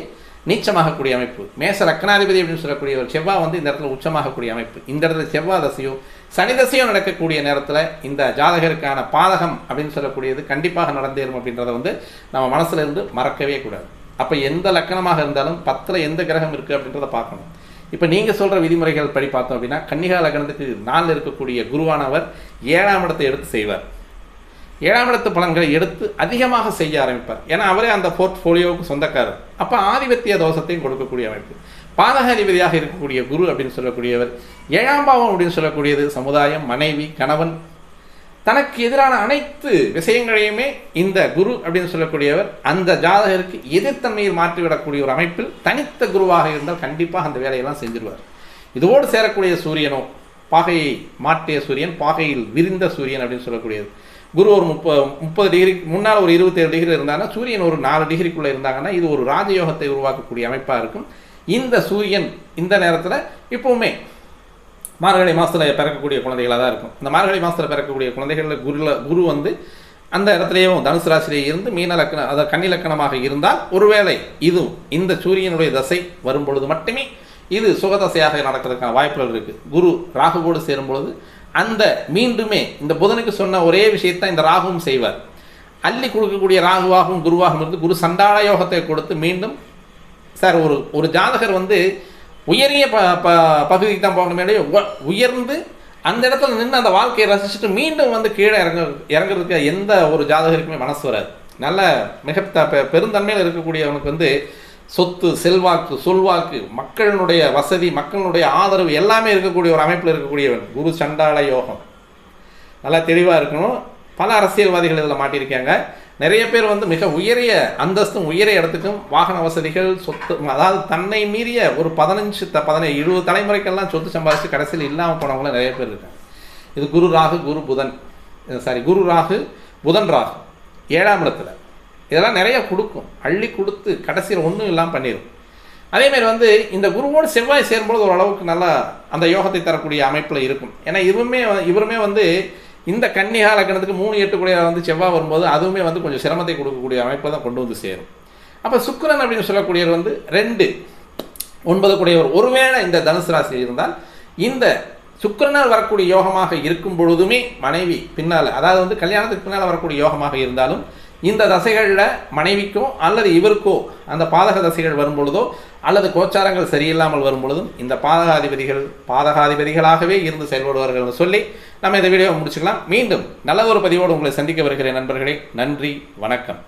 நீச்சமாகக்கூடிய அமைப்பு, மேச லக்கணாதிபதி அப்படின்னு சொல்லக்கூடிய ஒரு செவ்வாய் வந்து இந்த இடத்துல உச்சமாகக்கூடிய அமைப்பு. இந்த இடத்துல செவ்வாய் தசையோ சனி தசையோ நடக்கக்கூடிய நேரத்தில் இந்த ஜாதகருக்கான பாதகம் அப்படின்னு சொல்லக்கூடியது கண்டிப்பாக நடந்தேறும் அப்படின்றத வந்து நம்ம மனசுல இருந்து மறக்கவே கூடாது. அப்போ எந்த லக்கணமாக இருந்தாலும் 10ல் எந்த கிரகம் இருக்குது அப்படின்றத பார்க்கணும். இப்போ நீங்கள் சொல்கிற விதிமுறைகள் படி பார்த்தோம் அப்படின்னா கன்னிகா லக்னத்துக்கு 4 இருக்கக்கூடிய குருவானவர் 7ஆம் இடத்தை எடுத்து செய்வார். 7ஆம் இடத்து பலன்களை எடுத்து அதிகமாக செய்ய ஆரம்பிப்பார். ஏன்னா அவரே அந்த போர்ட்ஃபோலியோவுக்கு சொந்தக்காரர். அப்போ ஆதிபத்திய தோஷத்தையும் கொடுக்கக்கூடிய அமைப்பு. பாதகாதிபதியாக இருக்கக்கூடிய குரு அப்படின்னு சொல்லக்கூடியவர் 7ஆம் பாவம் அப்படின்னு சொல்லக்கூடியது சமுதாயம், மனைவி, கணவன், தனக்கு எதிரான அனைத்து விஷயங்களையுமே இந்த குரு அப்படின்னு சொல்லக்கூடியவர் அந்த ஜாதகருக்கு எதிர்த்தன்மையில் மாற்றிவிடக்கூடிய ஒரு அமைப்பில் தனித்த குருவாக இருந்தால் கண்டிப்பாக அந்த வேலையெல்லாம் செஞ்சிருவார். இதோடு சேரக்கூடிய சூரியனோ பாகையை மாற்றிய சூரியன், பாகையில் விரிந்த சூரியன் அப்படின்னு சொல்லக்கூடியது. குரு ஒரு 30 டிகிரி முன்னால் ஒரு 27 டிகிரி இருந்தாங்கன்னா சூரியன் ஒரு 4 டிகிரிக்குள்ளே இருந்தாங்கன்னா இது ஒரு ராஜயோகத்தை உருவாக்கக்கூடிய அமைப்பாக இருக்கும். இந்த சூரியன் இந்த நேரத்தில் இப்போவுமே மார்கழி மாதத்தில் பிறக்கக்கூடிய குழந்தைகளாக தான் இருக்கும். இந்த மார்கழி மாதத்தில் பிறக்கக்கூடிய குழந்தைகளில் குரு வந்து அந்த இடத்துலையும் தனுசு ராசியிலே இருந்து மீன லக்கணம் அதை கன்னி லக்கணமாக இருந்தால் ஒருவேளை இது இந்த சூரியனுடைய தசை வரும்பொழுது மட்டுமே இது சுகதசையாக நடக்கிறதுக்கான வாய்ப்புகள் இருக்குது. குரு ராகுவோடு சேரும்பொழுது அந்த மீண்டுமே இந்த புதனுக்கு சொன்ன ஒரே விஷயத்தை இந்த ராகுவும் செய்வார். அள்ளி கொடுக்கக்கூடிய ராகுவாகவும் குருவாகவும் இருந்து குரு சண்டாள யோகத்தை கொடுத்து மீண்டும் சார் ஒரு ஜாதகர் வந்து உயரிய பகுதிக்கு தான் போகணுமே, உயர்ந்து அந்த இடத்துல நின்று அந்த வாழ்க்கையை ரசிச்சுட்டு மீண்டும் வந்து கீழே இறங்குறதுக்கு எந்த ஒரு ஜாதகருக்குமே மனசு வராது. நல்ல மிக பெருந்தன்மையில் இருக்கக்கூடியவனுக்கு வந்து சொத்து, செல்வாக்கு, சொல்வாக்கு, மக்களினுடைய வசதி, மக்களுடைய ஆதரவு எல்லாமே இருக்கக்கூடிய ஒரு அமைப்பில் இருக்கக்கூடியவன் குரு சண்டாள யோகம். நல்லா தெளிவாக இருக்கணும். பல அரசியல்வாதிகள் இதில் மாட்டியிருக்காங்க. நிறைய பேர் வந்து மிக உயரிய அந்தஸ்தும் உயரிய இடத்துக்கும் வாகன வசதிகள், சொத்து, அதாவது தன்னை மீறிய ஒரு 15, 20 தலைமுறைக்கெல்லாம் சொத்து சம்பாதிச்சு கடைசியில் இல்லாமல் போனவங்களும் நிறைய பேர் இருக்காங்க. இது குரு ராகு குரு ராகு புதன் ராகு 7ஆம் இடத்துல இதெல்லாம் நிறைய கொடுக்கும். அள்ளி கொடுத்து கடைசியில் ஒன்றும் இல்லாமல் பண்ணிடும். அதேமாதிரி வந்து இந்த குருவோடு செவ்வாய் சேரும்போது ஓரளவுக்கு நல்லா அந்த யோகத்தை தரக்கூடிய அமைப்பில் இருக்கும். ஏன்னா இவருமே வந்து இந்த கன்னிகா லக்னத்துக்கு 3, 8 கூட வந்து செவ்வாய் வரும்போது அதுவுமே வந்து கொஞ்சம் சிரமத்தை கொடுக்கக்கூடிய அமைப்பை தான் கொண்டு வந்து சேரும். அப்போ சுக்கிரன் அப்படின்னு சொல்லக்கூடியவர் வந்து 2, 9 கூடியவர் ஒருவேளை இந்த தனுசு ராசியில் இருந்தால் இந்த சுக்கிரனால் வரக்கூடிய யோகமாக இருக்கும் பொழுதுமே மனைவி பின்னால், அதாவது வந்து கல்யாணத்துக்கு பின்னால் வரக்கூடிய யோகமாக இருந்தாலும் இந்த தசைகளில் மனைவிக்கோ அல்லது இவருக்கோ அந்த பாதக தசைகள் வரும் பொழுதோ அல்லது கோச்சாரங்கள் சரியில்லாமல் வரும் பொழுதும் இந்த பாதகாதிபதிகளாகவே இருந்து செயல்படுவார்கள் சொல்லி நம்ம இந்த வீடியோவை முடிச்சுக்கலாம். மீண்டும் நல்லதொரு பதிவோடு உங்களை சந்திக்க வருகிறேன் நண்பர்களே. நன்றி, வணக்கம்.